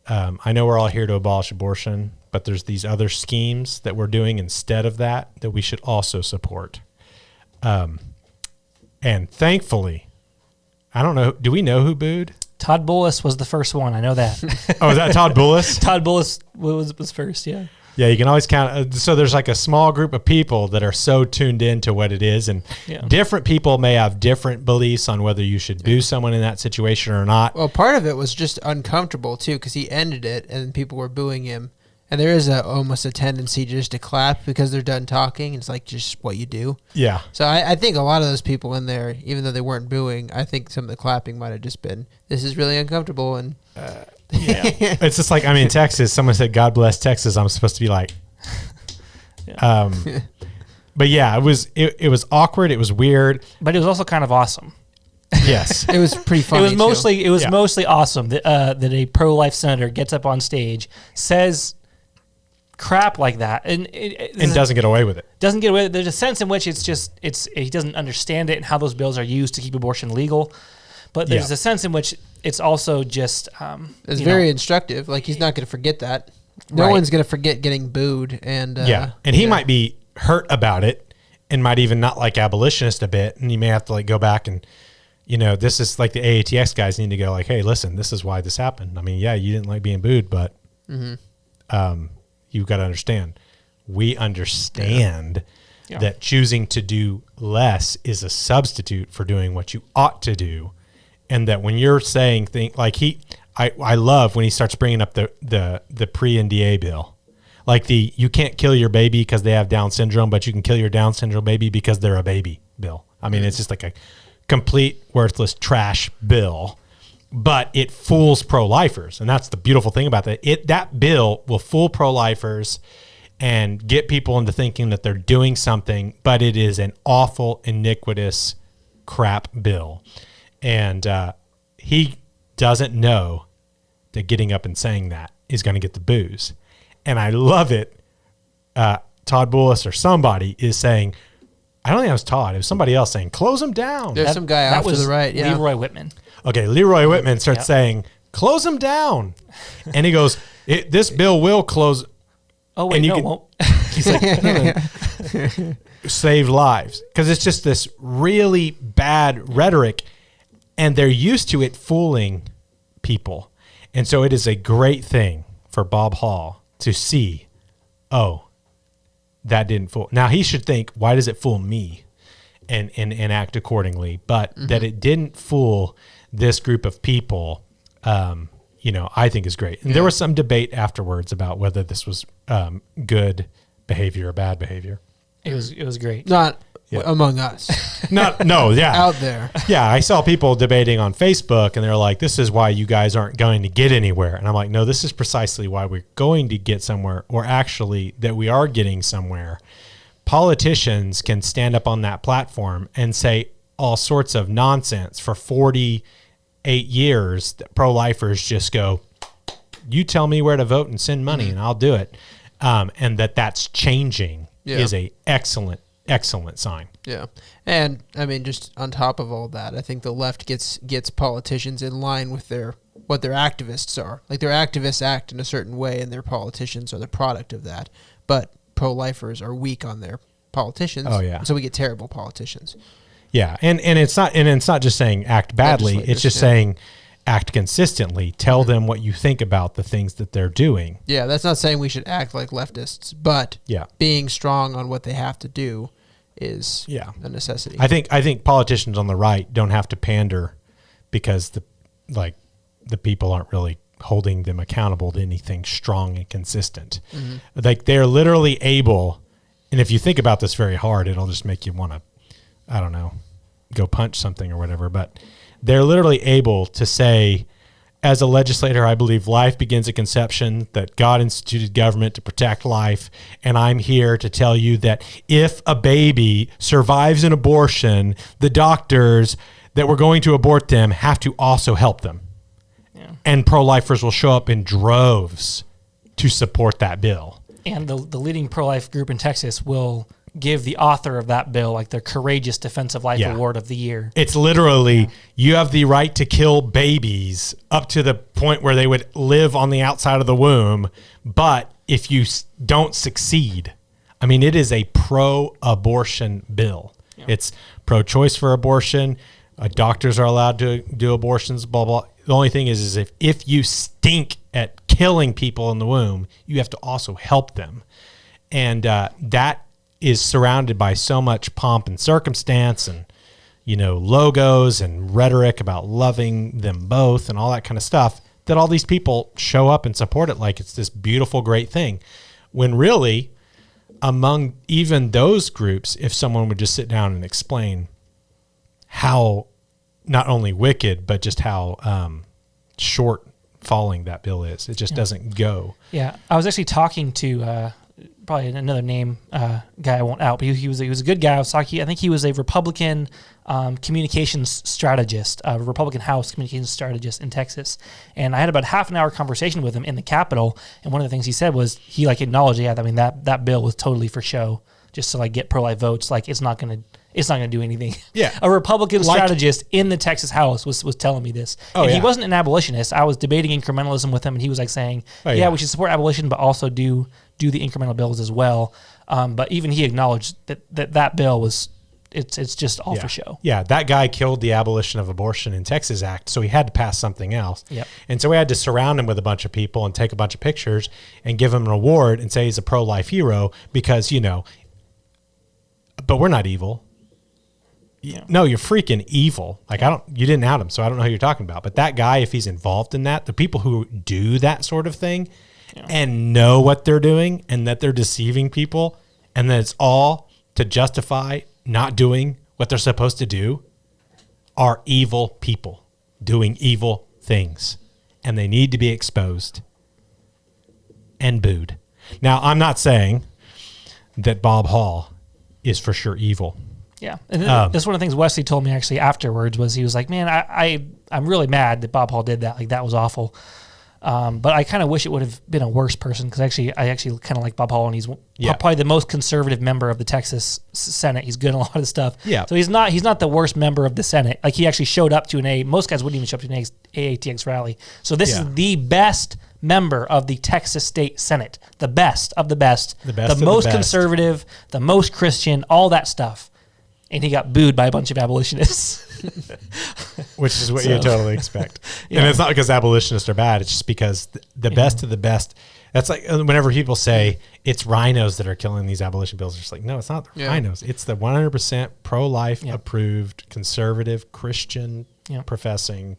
I know we're all here to abolish abortion, but there's these other schemes that we're doing instead of that we should also support. And thankfully, I don't know, do we know who booed?
Todd Bullis was the first one. I know that.
Oh, is that Todd Bullis?
Todd Bullis was first, yeah.
Yeah, you can always count. So there's like a small group of people that are so tuned into what it is. And different people may have different beliefs on whether you should boo someone in that situation or not.
Well, part of it was just uncomfortable, too, because he ended it and people were booing him. And there is almost a tendency just to clap because they're done talking. It's like just what you do. Yeah. So I think a lot of those people in there, even though they weren't booing, I think some of the clapping might have just been, this is really uncomfortable. And
it's just like, in Texas, someone said, "God bless Texas." I'm supposed to be like, but yeah, it was awkward. It was weird,
but it was also kind of awesome.
Yes.
It was pretty funny.
It was mostly awesome that a pro-life senator gets up on stage, says crap like that, and
doesn't get away with it.
Doesn't get away with it. There's a sense in which he doesn't understand it and how those bills are used to keep abortion legal. But there's a sense in which it's also just
it's very instructive. Like, he's not going to forget that. No one's going to forget getting booed. And
and he might be hurt about it and might even not like abolitionist a bit. And you may have to like go back and, this is like the AATX guys need to go like, "Hey, listen, this is why this happened. I mean, yeah, you didn't like being booed, but you've got to understand. We understand that choosing to do less is a substitute for doing what you ought to do." And that when you're saying things like I love when he starts bringing up the pre-NDA bill, like you can't kill your baby because they have Down syndrome, but you can kill your Down syndrome baby because they're a baby bill. I mean, it's just like a complete worthless trash bill, but it fools pro-lifers. And that's the beautiful thing about that. That bill will fool pro-lifers and get people into thinking that they're doing something, but it is an awful, iniquitous crap bill. And he doesn't know that getting up and saying that is going to get the boos. And I love it. Todd Bullis or somebody is saying, I don't think it was Todd. It was somebody else saying, "Close him down."
There's some guy off to the right. Yeah.
Leroy Whitman.
Okay, Leroy Whitman starts saying, "Close him down." And he goes, "This bill will close."
Oh, wait, no, it won't.
He's like, no. Save lives. Because it's just this really bad rhetoric, and they're used to it fooling people. And so it is a great thing for Bob Hall to see, oh, that didn't fool. Now he should think, why does it fool me? And act accordingly. But that it didn't fool this group of people, I think is great. And there was some debate afterwards about whether this was good behavior or bad behavior.
It was great.
Not among us.
Out
there.
Yeah, I saw people debating on Facebook, and they're like, this is why you guys aren't going to get anywhere. And I'm like, no, this is precisely why we're going to get somewhere, or actually that we are getting somewhere. Politicians can stand up on that platform and say all sorts of nonsense for 48 years. That pro-lifers just go, you tell me where to vote and send money and I'll do it. And that's changing is a excellent sign.
Yeah. And I mean, just on top of all that, I think the left gets politicians in line with what their activists are. Like, their activists act in a certain way and their politicians are the product of that. But pro-lifers are weak on their politicians.
Oh yeah.
So we get terrible politicians.
Yeah. And it's not just saying act badly, it's just saying act consistently. Tell them what you think about the things that they're doing.
Yeah, that's not saying we should act like leftists, but being strong on what they have to do is a necessity.
I think politicians on the right don't have to pander because the people aren't really holding them accountable to anything strong and consistent. Like, they're literally able, and if you think about this very hard, it'll just make you want to, I don't know, go punch something or whatever, but they're literally able to say, as a legislator, I believe life begins at conception, that God instituted government to protect life, and I'm here to tell you that if a baby survives an abortion, the doctors that were going to abort them have to also help them. Yeah. And pro-lifers will show up in droves to support that bill.
And the leading pro-life group in Texas will give the author of that bill like their Courageous Defense of Life Award of the year.
It's literally, you have the right to kill babies up to the point where they would live on the outside of the womb, but if you don't succeed, I mean, it is a pro-abortion bill. Yeah. It's pro-choice for abortion. Doctors are allowed to do abortions, blah, blah. The only thing is if you stink at killing people in the womb, you have to also help them. And that is surrounded by so much pomp and circumstance and, logos and rhetoric about loving them both and all that kind of stuff, that all these people show up and support it like it's this beautiful, great thing. When really, among even those groups, if someone would just sit down and explain how not only wicked, but just how short falling that bill is, it just doesn't go.
Yeah. I was actually talking to probably another name guy I won't out, but he was a good guy. I think he was a Republican communications strategist, a Republican House communications strategist in Texas. And I had about half an hour conversation with him in the Capitol. And one of the things he said was he acknowledged, that bill was totally for show, just to get pro-life votes. Like, it's not going to do anything.
Yeah.
A Republican strategist in the Texas House was telling me this. He wasn't an abolitionist. I was debating incrementalism with him, and he was saying, we should support abolition, but also do the incremental bills as well. But even he acknowledged that bill was, it's just all for show.
Yeah, that guy killed the Abolition of Abortion in Texas Act, so he had to pass something else.
Yep.
And so we had to surround him with a bunch of people and take a bunch of pictures and give him an award and say he's a pro-life hero because, but we're not evil. Yeah. No, you're freaking evil. You didn't out him, so I don't know who you're talking about. But that guy, if he's involved in that, the people who do that sort of thing and know what they're doing and that they're deceiving people and that it's all to justify not doing what they're supposed to do, are evil people doing evil things. And they need to be exposed and booed. Now, I'm not saying that Bob Hall is for sure evil.
Yeah. And that's one of the things Wesley told me actually afterwards was he was like, man, I'm really mad that Bob Hall did that. Like, that was awful. But I kind of wish it would have been a worse person because I actually kind of like Bob Hall, and he's probably the most conservative member of the Texas Senate. He's good in a lot of stuff.
Yeah.
So he's not the worst member of the Senate. Like he actually showed up to most guys wouldn't even show up to an AATX rally. So this is the best member of the Texas State Senate, the best of the best, the most conservative, the most Christian, all that stuff. And he got booed by a bunch of abolitionists.
Which is what you totally expect. And it's not because abolitionists are bad. It's just because the best of the best. That's like whenever people say it's rhinos that are killing these abolition bills, it's just like, no, it's not the rhinos. It's the 100% pro-life approved, conservative, Christian professing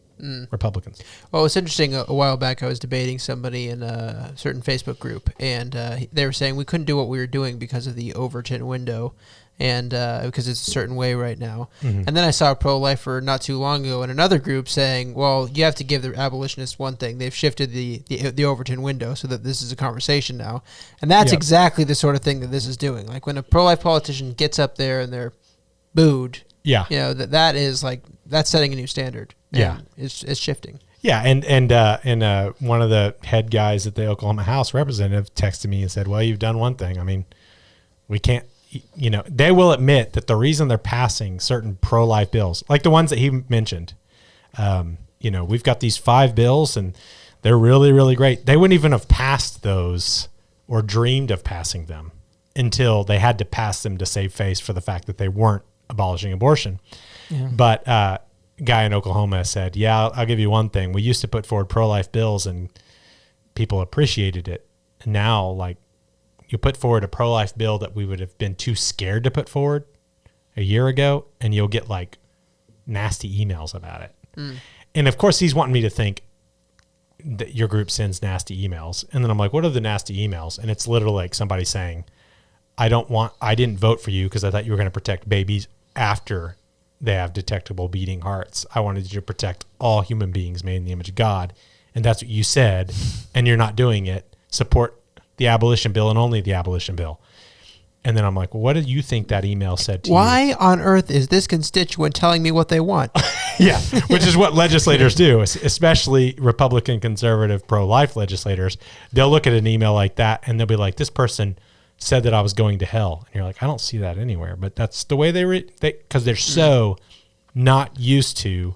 Republicans.
Well, it's interesting. A while back, I was debating somebody in a certain Facebook group, and they were saying we couldn't do what we were doing because of the Overton window, and because it's a certain way right now. Mm-hmm. And then I saw a pro-lifer not too long ago in another group saying, well, you have to give the abolitionists one thing. They've shifted the Overton window so that this is a conversation now. And that's exactly the sort of thing that this is doing. Like when a pro-life politician gets up there and they're booed, that is like, that's setting a new standard. It's shifting.
Yeah, and one of the head guys at the Oklahoma House Representative texted me and said, well, you've done one thing. I mean, we can't, they will admit that the reason they're passing certain pro-life bills, like the ones that he mentioned, we've got these 5 bills and they're really, really great. They wouldn't even have passed those or dreamed of passing them until they had to pass them to save face for the fact that they weren't abolishing abortion. Yeah. But guy in Oklahoma said, I'll give you one thing. We used to put forward pro-life bills and people appreciated it. And now, like, you put forward a pro-life bill that we would have been too scared to put forward a year ago, and you'll get, like, nasty emails about it. Mm. And, of course, he's wanting me to think that your group sends nasty emails. And then I'm like, what are the nasty emails? And it's literally like somebody saying, I didn't vote for you because I thought you were going to protect babies after they have detectable beating hearts. I wanted you to protect all human beings made in the image of God. And that's what you said, and you're not doing it. Support the abolition bill and only the abolition bill. And then I'm like, well, what do you think that email said to you?
Why on earth is this constituent telling me what they want?
Yeah, which is what legislators do, especially Republican, conservative, pro-life legislators. They'll look at an email like that, and they'll be like, this person said that I was going to hell. And you're like, I don't see that anywhere. But that's the way because they're so not used to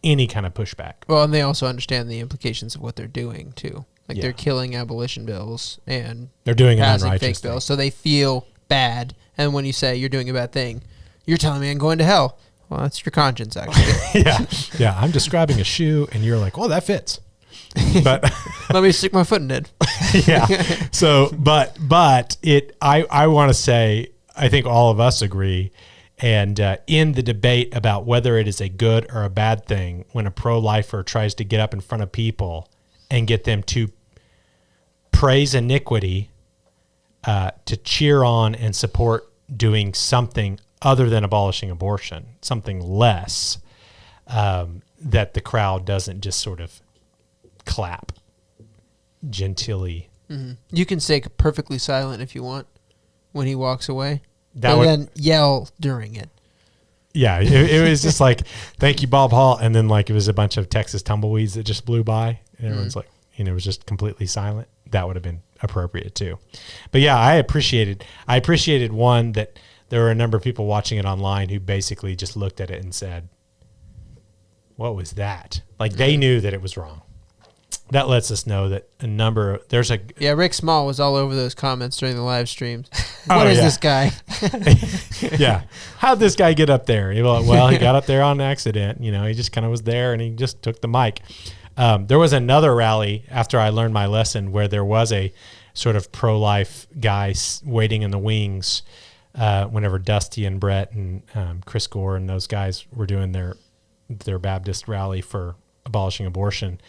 any kind of pushback.
Well, and they also understand the implications of what they're doing, too. Like they're killing abolition bills and
they're doing an
passing
unrighteous
fake bills. So they feel bad. And when you say you're doing a bad thing, you're telling me I'm going to hell. Well, that's your conscience, actually.
Yeah. I'm describing a shoe, and you're like, oh, that fits. But
let me stick my foot in it.
Yeah. So, but I want to say, I think all of us agree. And in the debate about whether it is a good or a bad thing, when a pro-lifer tries to get up in front of people and get them to praise iniquity, to cheer on and support doing something other than abolishing abortion, something less, that the crowd doesn't just sort of clap gentilly.
Mm-hmm. You can stay perfectly silent if you want when he walks away, then yell during it.
Yeah, it was just like, thank you, Bob Hall. And then like it was a bunch of Texas tumbleweeds that just blew by. And everyone's like, it was just completely silent. That would have been appropriate too. But yeah, I appreciated one that there were a number of people watching it online who basically just looked at it and said, what was that? Like they knew that it was wrong. That lets us know that
Rick Small was all over those comments during the live streams. What is this guy?
Yeah. How'd this guy get up there? Well, he got up there on accident. He just kind of was there and he just took the mic. There was another rally after I learned my lesson where there was a sort of pro-life guy waiting in the wings whenever Dusty and Brett and Chris Gore and those guys were doing their Baptist rally for abolishing abortion.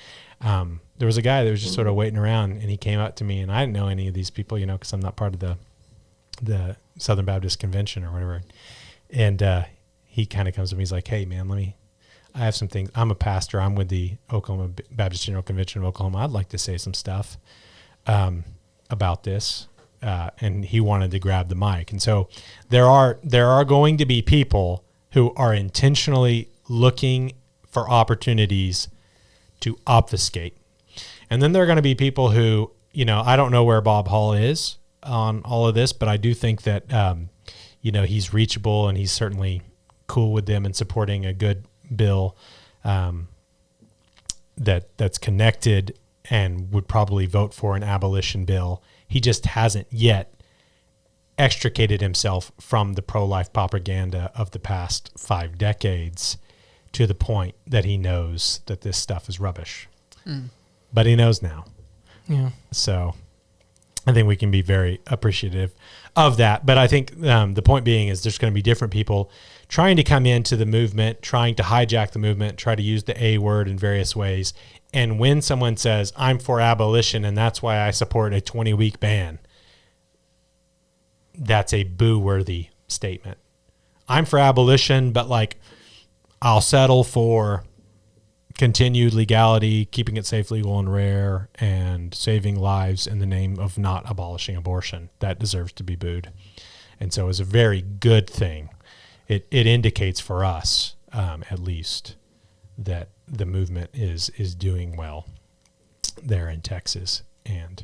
There was a guy that was just sort of waiting around, and he came up to me, and I didn't know any of these people, because I'm not part of the Southern Baptist Convention or whatever. And he kind of comes to me, he's like, hey, man, I have some things. I'm a pastor. I'm with the Oklahoma Baptist General Convention of Oklahoma. I'd like to say some stuff about this. And he wanted to grab the mic. And so there are going to be people who are intentionally looking for opportunities to obfuscate. And then there are going to be people who, I don't know where Bob Hall is on all of this, but I do think that, he's reachable and he's certainly cool with them and supporting a good bill that's connected and would probably vote for an abolition bill. He just hasn't yet extricated himself from the pro-life propaganda of the past 5 decades to the point that he knows that this stuff is rubbish. But he knows now.
Yeah.
So I think we can be very appreciative of that. But I think the point being is there's going to be different people trying to come into the movement, trying to hijack the movement, try to use the A word in various ways. And when someone says, I'm for abolition and that's why I support a 20-week ban, that's a boo-worthy statement. I'm for abolition, but I'll settle for continued legality, keeping it safe, legal, and rare, and saving lives in the name of not abolishing abortion. That deserves to be booed. And so it's a very good thing. It indicates for us, at least, that the movement is doing well there in Texas and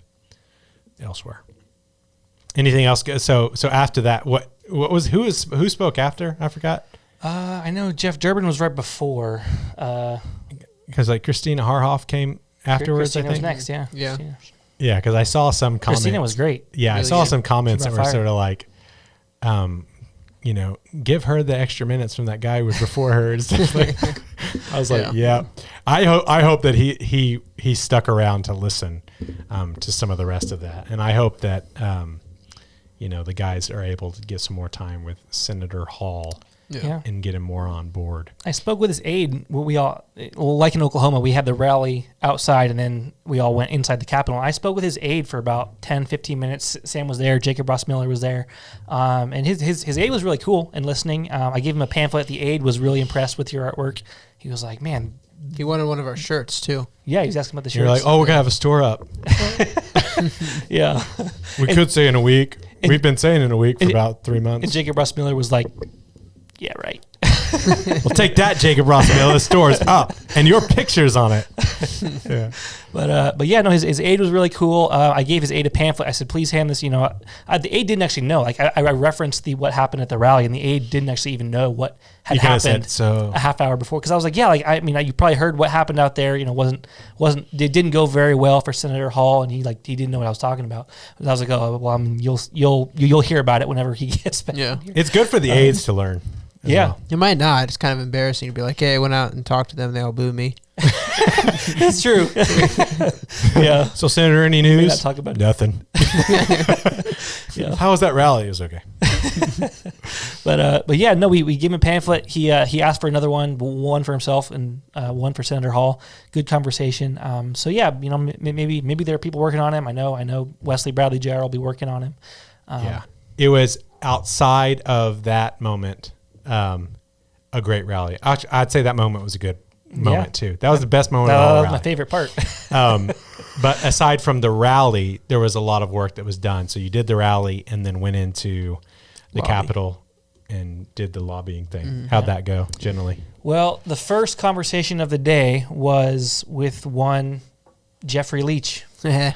elsewhere. Anything else? So after that, who spoke after? I forgot.
I know Jeff Durbin was right before.
Because Christina Harhoff came afterwards.
Christina
I think
was next. Yeah.
Yeah.
Yeah, because I saw some comments.
Christina was great.
Yeah, really I saw some comments that were sort of give her the extra minutes from that guy who was before her. I was like, yeah. I hope that he stuck around to listen to some of the rest of that, and I hope that the guys are able to get some more time with Senator Hall.
Yeah.
And get him more on board.
I spoke with his aide. We all, like in Oklahoma, we had the rally outside and then we all went inside the Capitol. I spoke with his aide for about 10, 15 minutes. Sam was there. Jacob Ross Miller was there. And his aide was really cool and listening. I gave him a pamphlet. The aide was really impressed with your artwork. He was like, man.
He wanted one of our shirts, too.
Yeah, he was asking about the shirts.
You're like, we're going to have a store up.
Yeah.
We could say in a week. We've been saying in a week for about 3 months.
And Jacob Ross Miller was like, yeah, right.
Well, take that, Jacob Ross Miller. The store's up, and your picture's on it. Yeah.
But yeah, no, his aide was really cool. I gave his aide a pamphlet. I said, please hand this. The aide didn't actually know. I referenced what happened at the rally, and the aide didn't actually even know what had happened a half hour before. Because I was like, you probably heard what happened out there. It didn't go very well for Senator Hall, and he didn't know what I was talking about. And I was like, oh, well, you'll hear about it whenever he gets back.
Yeah,
it's good for the aides to learn.
Yeah.
Well.
It might not. It's kind of embarrassing to be like, hey, I went out and talked to them. They all boo me.
That's true. Yeah.
So, Senator, any news?
Not talk about
nothing. Yeah. How was that rally? It was okay.
But yeah, no, we gave him a pamphlet. He asked for another one for himself and one for Senator Hall. Good conversation. So yeah, maybe there are people working on him. I know Wesley Bradley Jr. will be working on him.
Yeah. It was outside of that moment. A great rally. I'd say that moment was a good moment too. That was the best moment of all the rally.
My favorite part.
But aside from the rally, there was a lot of work that was done. So you did the rally and then went into the Capitol and did the lobbying thing. How'd that go generally?
Well, the first conversation of the day was with one Jeffrey Leach.
Yeah.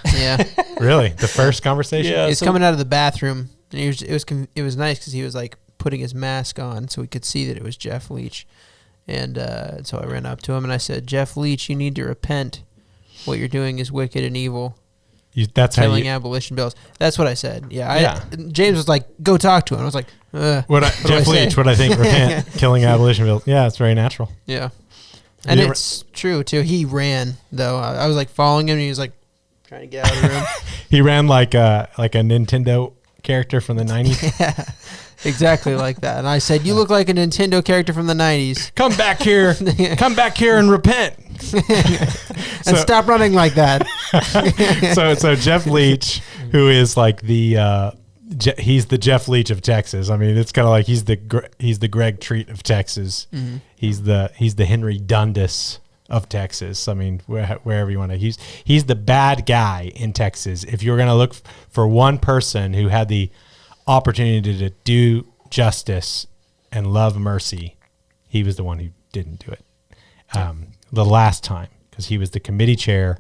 Really? The first conversation?
Yeah. He's coming out of the bathroom, and it was nice because he was putting his mask on so we could see that it was Jeff Leach. And so I ran up to him and I said, Jeff Leach, you need to repent. What you're doing is wicked and evil.
That's
killing abolition bills. That's what I said. Yeah. James was like, go talk to him. I was like,
Jeff Leach, what I think, repent, killing abolition bills. Yeah, it's very natural.
Yeah. And it's true, too. He ran, though. I was following him and he was trying to get out of the room.
He ran like a Nintendo character from the 90s.
Yeah. Exactly like that. And I said, you look like a Nintendo character from the 90s.
Come back here. Come back here and repent.
And stop running like that.
So Jeff Leach, who is he's the Jeff Leach of Texas. I mean, it's kind of like he's the Greg Treat of Texas. Mm-hmm. He's the Henry Dundas of Texas. I mean, wherever you want to. He's the bad guy in Texas. If you're going to look for one person who had the opportunity to do justice and love mercy, he was the one who didn't do it the last time, because he was the committee chair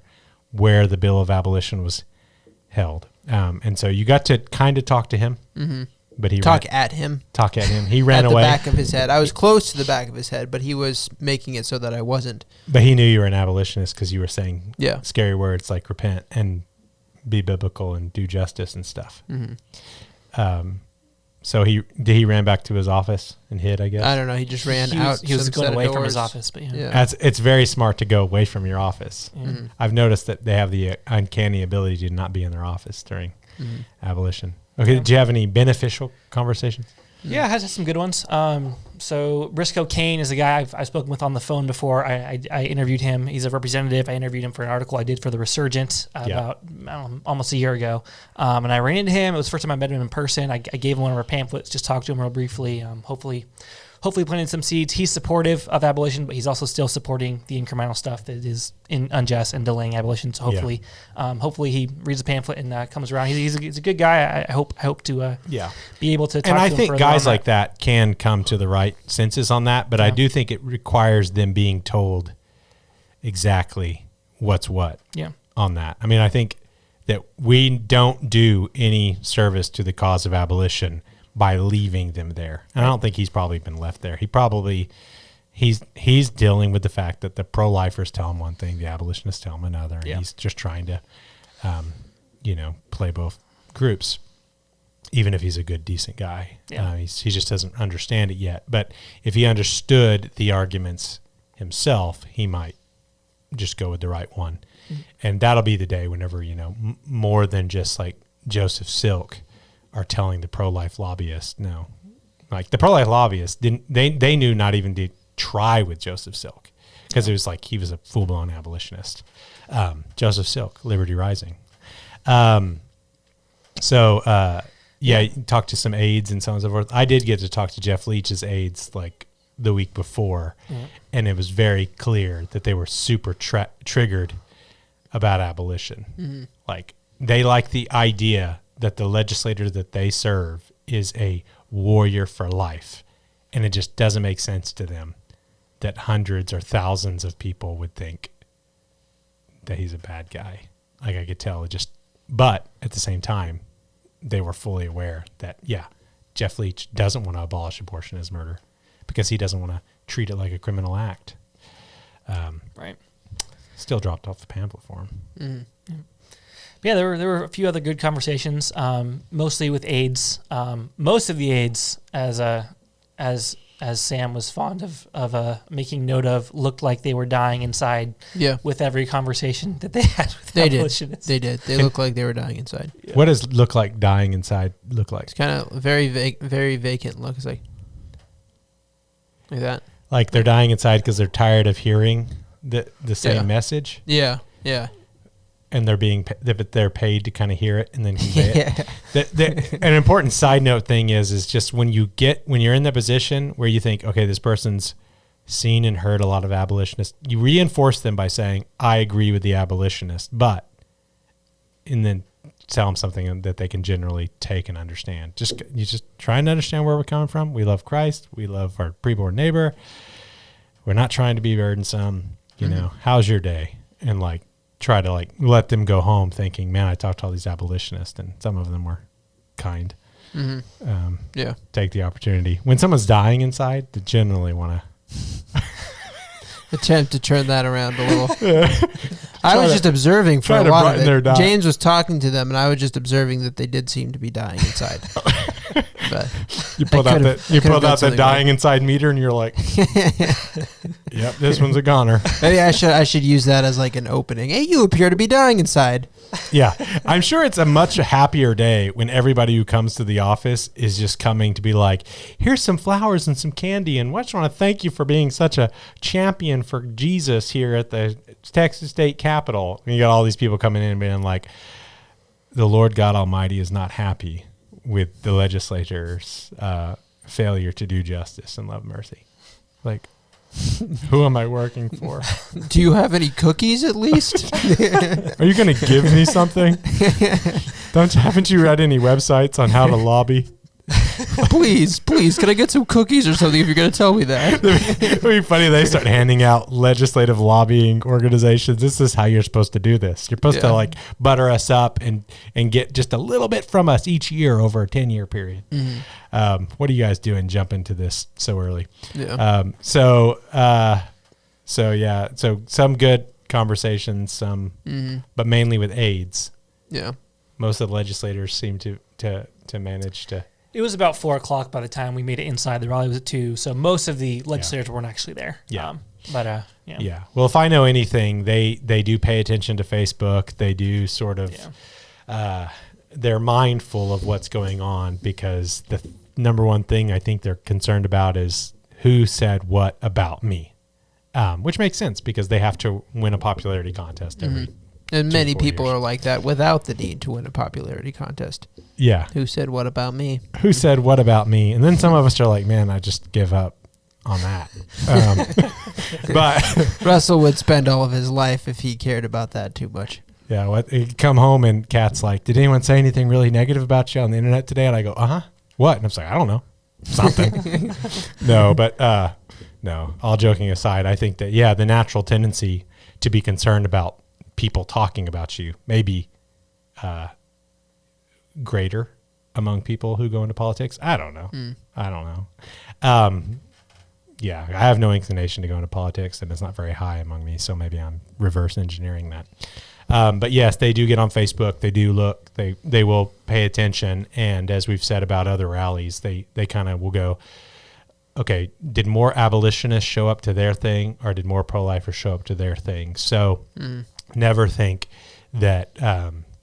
where the Bill of Abolition was held. And so you got to kind of talk to him, but he
talk at him.
He ran
at
away.
the back of his head. I was close to the back of his head, but he was making it so that I wasn't.
But he knew you were an abolitionist because you were saying
Yeah.
scary words like repent and be biblical and do justice and stuff. So did he ran back to his office and hid, I guess?
I don't know. He just ran out.
He was going away from his office, but
It's very smart to go away from your office. I've noticed that they have the uncanny ability to not be in their office during abolition. Okay, did you have any beneficial conversations?
Yeah, I had some good ones. So Briscoe Kane is a guy I've spoken with on the phone before. I interviewed him. He's a representative. I interviewed him for an article I did for The Resurgent about almost a year ago. And I ran into him. It was the first time I met him in person. I gave him one of our pamphlets, just talked to him real briefly. Hopefully planted some seeds. He's supportive of abolition, but he's also still supporting the incremental stuff that is unjust and delaying abolition. So hopefully he reads the pamphlet and comes around. He's a good guy. I hope to be able to talk
and
to
I
him
think guys like that can come to the right senses on that, but I do think it requires them being told exactly what's what on that. I mean, I think that we don't do any service to the cause of abolition by leaving them there. And I don't think he's probably been left there. He's dealing with the fact that the pro-lifers tell him one thing, the abolitionists tell him another, and he's just trying to, play both groups, even if he's a good, decent guy. He just doesn't understand it yet. But if he understood the arguments himself, he might just go with the right one. And that'll be the day whenever, more than just like Joseph Silk are telling the pro-life lobbyists, no. Like the pro-life lobbyists they knew not even to try with Joseph Silk because it was like he was a full-blown abolitionist. Joseph Silk, Liberty Rising. You talked to some aides and so on and so forth. I did get to talk to Jeff Leach's aides like the week before, and it was very clear that they were super triggered about abolition. Like they like the idea that the legislator that they serve is a warrior for life. And it just doesn't make sense to them that hundreds or thousands of people would think that he's a bad guy. Like I could tell but at the same time, they were fully aware that, Jeff Leach doesn't want to abolish abortion as murder because he doesn't want to treat it like a criminal act.
Right.
Still dropped off the pamphlet for him.
Yeah, there were a few other good conversations, mostly with aides. Most of the aides, as Sam was fond of making note of, looked like they were dying inside. With every conversation that they had with abolitionists.
They did. They looked like they were dying inside.
What does look like dying inside look like?
It's kind of very very vacant look. It's like that.
Like they're dying inside because they're tired of hearing the same message.
Yeah.
And they're paid to kind of hear it and then convey it. An important side note thing is just when you're in the position where you think, okay, this person's seen and heard a lot of abolitionists, you reinforce them by saying, I agree with the abolitionist, and then tell them something that they can generally take and understand. You just try and understand where we're coming from. We love Christ. We love our preborn neighbor. We're not trying to be burdensome. How's your day? And try to let them go home thinking, man, I talked to all these abolitionists and some of them were kind. Take the opportunity. When someone's dying inside, they generally want to
attempt to turn that around a little. I was just observing for a lot of it. James was talking to them, and I was just observing that they did seem to be dying inside. But
you pulled out the dying inside meter, and you're like, "Yep, this one's a goner."
Maybe I should use that as like an opening. Hey, you appear to be dying inside.
Yeah, I'm sure it's a much happier day when everybody who comes to the office is just coming to be like, here's some flowers and some candy, and I just want to thank you for being such a champion for Jesus here at the Texas State Capitol. And you got all these people coming in and being like, the Lord God Almighty is not happy with the legislature's failure to do justice and love mercy. Like, who am I working for?
Do you have any cookies at least?
Are you going to give me something? Haven't you read any websites on how to lobby?
please, can I get some cookies or something if you're going to tell me that?
It would be funny. They start handing out legislative lobbying organizations. This is how you're supposed to do this. You're supposed to like butter us up and get just a little bit from us each year over a 10-year period. What are you guys doing jumping to this so early? Yeah. So some good conversations, but mainly with aides.
Yeah.
Most of the legislators seem to manage to.
It was about 4:00 by the time we made it inside. The rally was at 2:00, so most of the legislators weren't actually there.
Yeah.
Yeah.
Well, if I know anything, they do pay attention to Facebook. They do sort of. They're mindful of what's going on, because the number one thing I think they're concerned about is who said what about me, which makes sense because they have to win a popularity contest every.
And many people are like that without the need to win a popularity contest.
Yeah.
Who said what about me?
Who said what about me? And then some of us are like, man, I just give up on that. But
Russell would spend all of his life if he cared about that too much.
Yeah. He'd come home and Kat's like, did anyone say anything really negative about you on the internet today? And I go, what? And I'm like, I don't know. Something. No, all joking aside, I think that, the natural tendency to be concerned about people talking about you may be greater among people who go into politics. I don't know. I don't know. I have no inclination to go into politics, and it's not very high among me, so maybe I'm reverse engineering that. But yes, they do get on Facebook. They do look. They will pay attention, and as we've said about other rallies, they kind of will go, okay, did more abolitionists show up to their thing, or did more pro-lifers show up to their thing? So never think that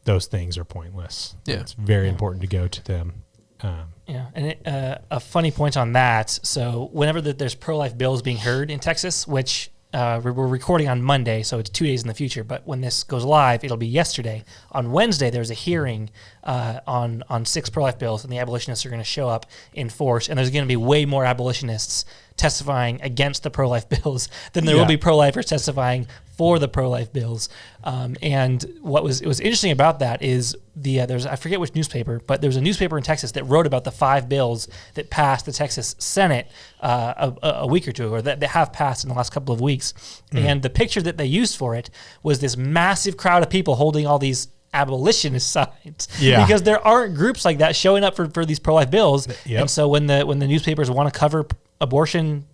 those things are pointless. Yeah. It's very important to go to them.
And a funny point on that. So whenever there's pro-life bills being heard in Texas, which we're recording on Monday, so it's 2 days in the future, but when this goes live, it'll be yesterday. On Wednesday, there's a hearing on 6 pro-life bills, and the abolitionists are going to show up in force, and there's going to be way more abolitionists testifying against the pro-life bills than there will be pro-lifers testifying for the pro-life bills. And what was interesting about that is there's, I forget which newspaper, but there was a newspaper in Texas that wrote about the 5 bills that passed the Texas Senate a week or two, or that have passed in the last couple of weeks. And the picture that they used for it was this massive crowd of people holding all these abolitionist signs, because there aren't groups like that showing up for these pro-life bills. And so when the newspapers want to cover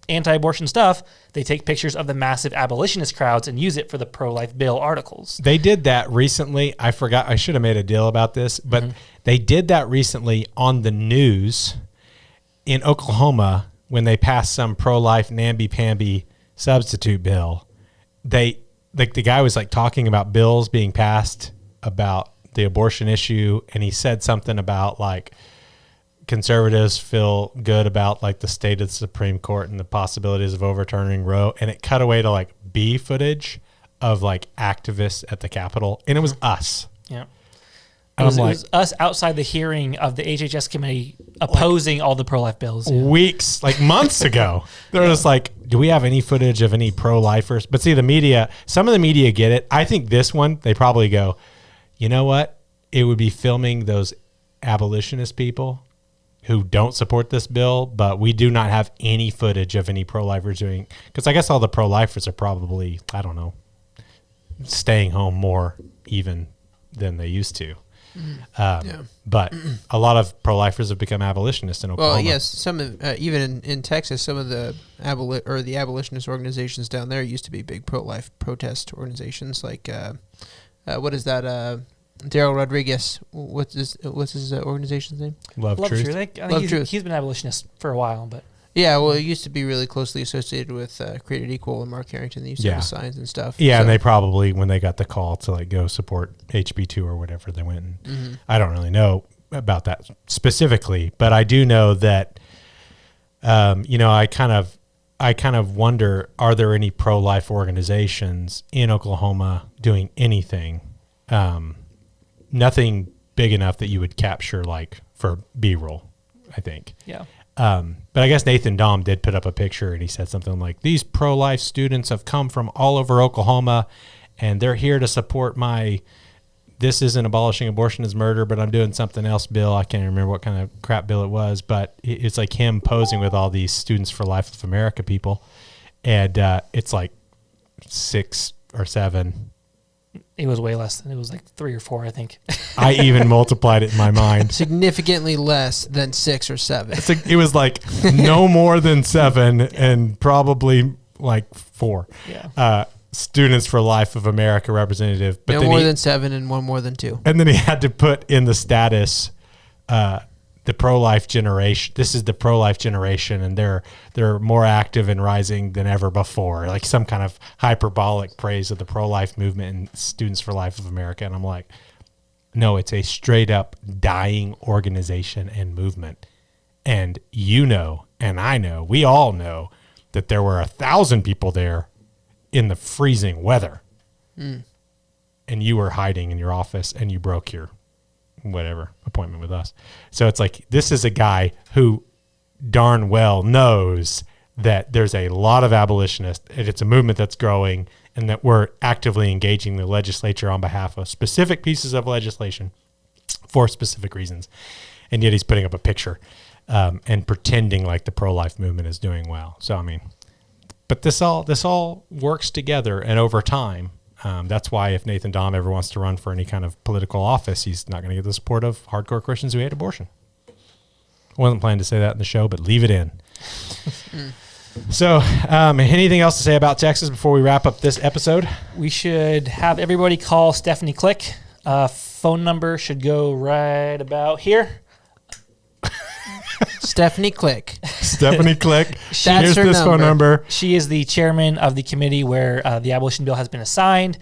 anti-abortion stuff, they take pictures of the massive abolitionist crowds and use it for the pro-life bill articles.
They did that recently. I forgot. I should have made a deal about this, but they did that recently on the news in Oklahoma when they passed some pro-life namby-pamby substitute bill. The guy was like talking about bills being passed about the abortion issue, and he said something about like conservatives feel good about like the state of the Supreme Court and the possibilities of overturning Roe, and it cut away to like B footage of like activists at the Capitol, and it was us.
Yeah. It was us outside the hearing of the HHS committee opposing all the pro-life bills.
Weeks, like months ago. They're just like, do we have any footage of any pro-lifers? But see, some of the media get it. I think this one, they probably go, you know what? It would be filming those abolitionist people who don't support this bill, but we do not have any footage of any pro-lifers doing, because I guess all the pro-lifers are probably, I don't know, staying home more even than they used to. But a lot of pro-lifers have become abolitionists in Oklahoma.
Well, yes, some of, even in Texas, some of the abolitionist organizations down there used to be big pro-life protest organizations. Like, what is that? Daryl Rodriguez. What's his organization's name?
Love Truth.
I think he's been abolitionist for a while, but.
Yeah, well, it used to be really closely associated with Created Equal and Mark Harrington. They used to have signs and stuff.
Yeah, and they probably, when they got the call to like go support HB2 or whatever, they went. And I don't really know about that specifically, but I do know that, I kind of wonder, are there any pro-life organizations in Oklahoma doing anything? Nothing big enough that you would capture like for B-roll, I think.
Yeah.
But I guess Nathan Dahm did put up a picture, and he said something like, these pro-life students have come from all over Oklahoma, and they're here to support my this isn't abolishing abortion as murder, but I'm doing something else bill. I can't remember what kind of crap bill it was, but it's like him posing with all these Students for Life of America people. And it's like 6 or 7.
It was way less than, it was like 3 or 4, I think.
I even multiplied it in my mind.
Significantly less than 6 or 7.
It was like no more than 7 and probably like 4.
Yeah.
Students for Life of America representative.
But no more than 7 and one more than 2.
And then he had to put in the status the pro-life generation. This is the pro-life generation, and they're more active and rising than ever before. Like some kind of hyperbolic praise of the pro-life movement and Students for Life of America. And I'm like, no, it's a straight up dying organization and movement. And you know, and I know, we all know that there were 1,000 people there in the freezing weather. And you were hiding in your office and you broke your whatever appointment with us. So it's like, this is a guy who darn well knows that there's a lot of abolitionists and it's a movement that's growing and that we're actively engaging the legislature on behalf of specific pieces of legislation for specific reasons. And yet he's putting up a picture and pretending like the pro-life movement is doing well. So, I mean, but this all works together, and over time, that's why if Nathan Dahm ever wants to run for any kind of political office, he's not going to get the support of hardcore Christians who hate abortion. I wasn't planning to say that in the show, but leave it in. So anything else to say about Texas before we wrap up this episode?
We should have everybody call Stephanie Klick. Phone number should go right about here.
Stephanie Klick.
Stephanie Klick.
Here's this phone number.
She is the chairman of the committee where the Abolition Bill has been assigned.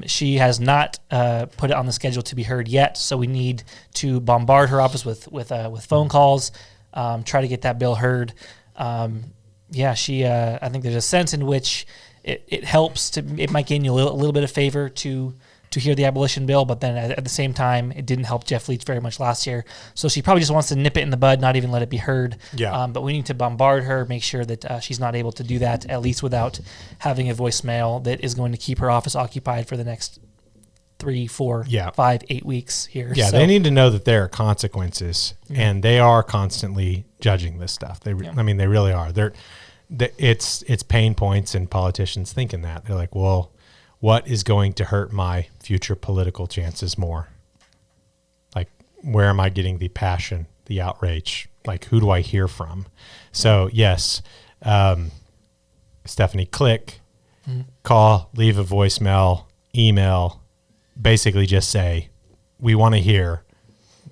She has not put it on the schedule to be heard yet, so we need to bombard her office with phone calls, try to get that bill heard. I think there's a sense in which it helps it might gain you a little bit of favor to hear the Abolition Bill, but then at the same time, it didn't help Jeff Leach very much last year. So she probably just wants to nip it in the bud, not even let it be heard.
Yeah.
But we need to bombard her, make sure that she's not able to do that, at least without having a voicemail that is going to keep her office occupied for the next 3, 4, 5, 8 weeks here.
Yeah, they need to know that there are consequences, and they are constantly judging this stuff. I mean, they really are. It's pain points, and politicians thinking that. They're like, well, what is going to hurt my future political chances more? Like, where am I getting the passion, the outrage? Like, who do I hear from? So, yes, Stephanie Klick, call, leave a voicemail, email, basically just say, we want to hear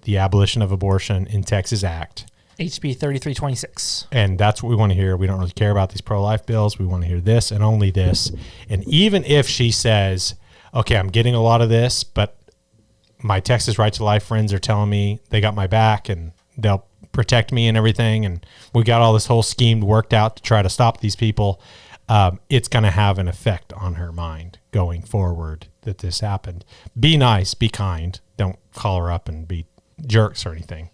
the Abolition of Abortion in Texas Act.
HB 3326.
And that's what we want to hear. We don't really care about these pro-life bills. We want to hear this and only this. And even if she says, okay, I'm getting a lot of this, but my Texas Right to Life friends are telling me they got my back and they'll protect me and everything, and we got all this whole scheme worked out to try to stop these people, it's going to have an effect on her mind going forward that this happened. Be nice, be kind. Don't call her up and be jerks or anything.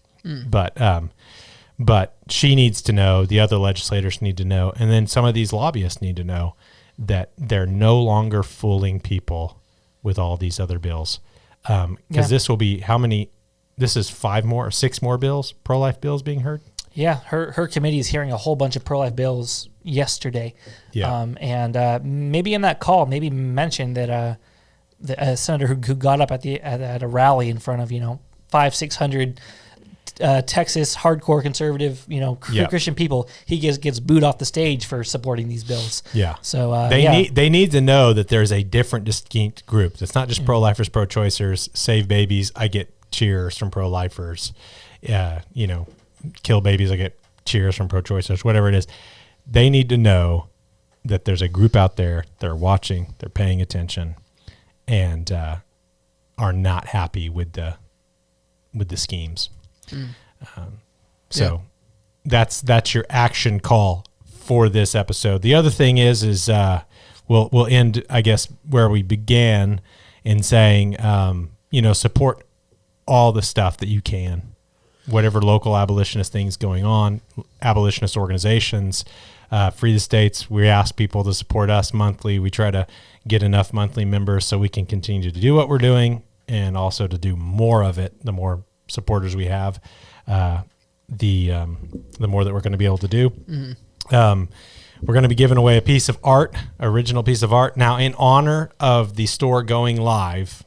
But she needs to know, the other legislators need to know, and then some of these lobbyists need to know that they're no longer fooling people with all these other bills. Because this will be how many? This is 5 more or 6 more bills, pro-life bills being heard?
Yeah, her committee is hearing a whole bunch of pro-life bills yesterday.
Yeah.
Maybe in that call, maybe mention that a senator who got up at a rally in front of 500-600 Texas hardcore conservative Christian people, he gets booed off the stage for supporting these bills.
Yeah.
So
they need to know that there's a different distinct group. It's not just pro-lifers, pro-choicers, save babies. I get cheers from pro-lifers. Kill babies. I get cheers from pro-choicers. Whatever it is, they need to know that there's a group out there. They're watching. They're paying attention, and are not happy with the schemes. That's your action call for this episode. The other thing is we'll end, I guess, where we began in saying, support all the stuff that you can, whatever local abolitionist things going on, abolitionist organizations, Free the States. We ask people to support us monthly. We try to get enough monthly members so we can continue to do what we're doing. and also to do more of it. The more supporters we have, the more that we're going to be able to do. Mm-hmm. We're going to be giving away a piece of art, original piece of art. Now, in honor of the store going live,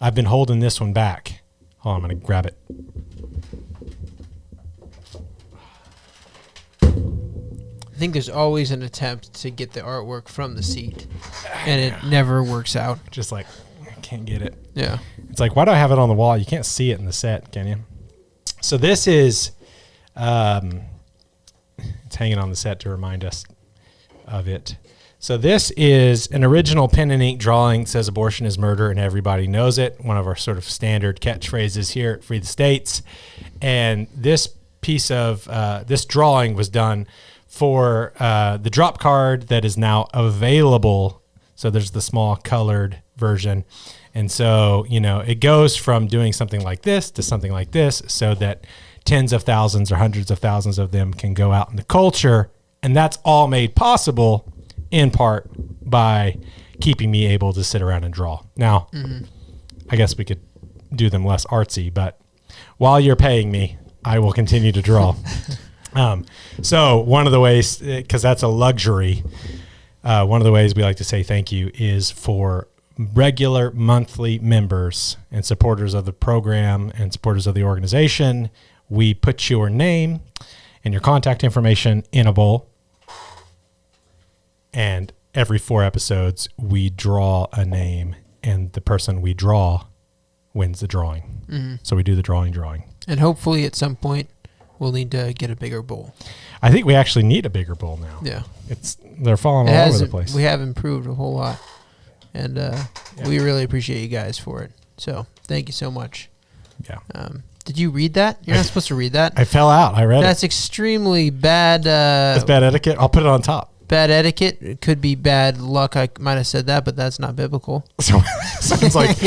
I've been holding this one back. Hold on, I'm going to grab it.
I think there's always an attempt to get the artwork from the seat, and it never works out.
Just like, I can't get it.
Yeah.
It's like, why do I have it on the wall? You can't see it in the set, can you? So this is, it's hanging on the set to remind us of it. So this is an original pen and ink drawing. It says abortion is murder and everybody knows it. One of our sort of standard catchphrases here at Free the States. And this piece of, this drawing was done for the drop card that is now available. So there's the small colored version. And so, you know, it goes from doing something like this to something like this so that tens of thousands or hundreds of thousands of them can go out in the culture. And that's all made possible in part by keeping me able to sit around and draw. Now, I guess we could do them less artsy, but while you're paying me, I will continue to draw. So one of the ways, because that's a luxury, one of the ways we like to say thank you is for regular monthly members and supporters of the program and supporters of the organization. We put your name and your contact information in a bowl. And every 4 episodes, we draw a name, and the person we draw wins the drawing. Mm-hmm. So we do the drawing.
And hopefully at some point, we'll need to get a bigger bowl.
I think we actually need a bigger bowl now.
Yeah.
They're falling all over the place.
We have improved a whole lot. And we really appreciate you guys for it. So thank you so much.
Yeah.
Did you read that? You're not supposed to read that.
I fell out. I read
That's extremely bad.
That's bad etiquette. I'll put it on top.
Bad etiquette. It could be bad luck. I might have said that, but that's not biblical.
So sounds like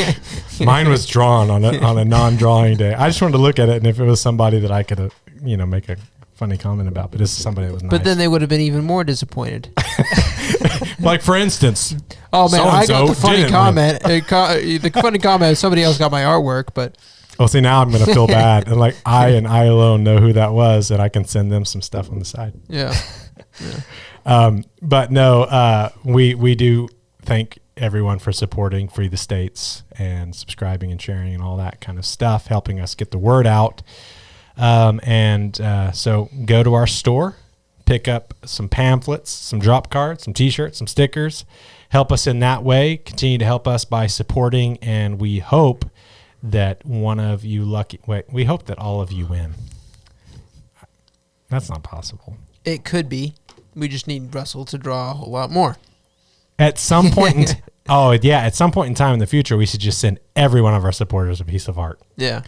mine was drawn on a non-drawing day. I just wanted to look at it, and if it was somebody that I could, make a funny comment about, but it's somebody that was nice.
But then they would have been even more disappointed.
Like, for instance,
oh man, I got the funny comment. The funny comment. Somebody else got my artwork, but.
Well, see, now I'm going to feel bad, and like I alone know who that was, and I can send them some stuff on the side.
Yeah.
But no, we do thank everyone for supporting Free the States and subscribing and sharing and all that kind of stuff, helping us get the word out. So go to our store, pick up some pamphlets, some drop cards, some t-shirts, some stickers, help us in that way, continue to help us by supporting. And we hope that we hope that all of you win. That's not possible.
It could be. We just need Russell to draw a whole lot more.
At some point, at some point in time in the future, we should just send every one of our supporters a piece of art.
Yeah.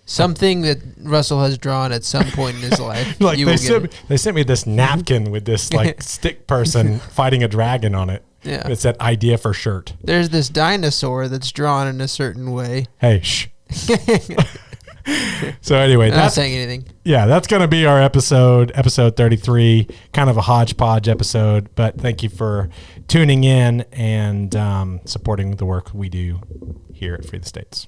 Something that Russell has drawn at some point in his life.
Like they sent me this napkin with this like stick person fighting a dragon on it.
Yeah.
It's that idea for shirt.
There's this dinosaur that's drawn in a certain way.
Hey, shh. So anyway,
not saying anything.
Yeah, that's going to be our episode 33, kind of a hodgepodge episode, but thank you for tuning in and supporting the work we do here at Free the States.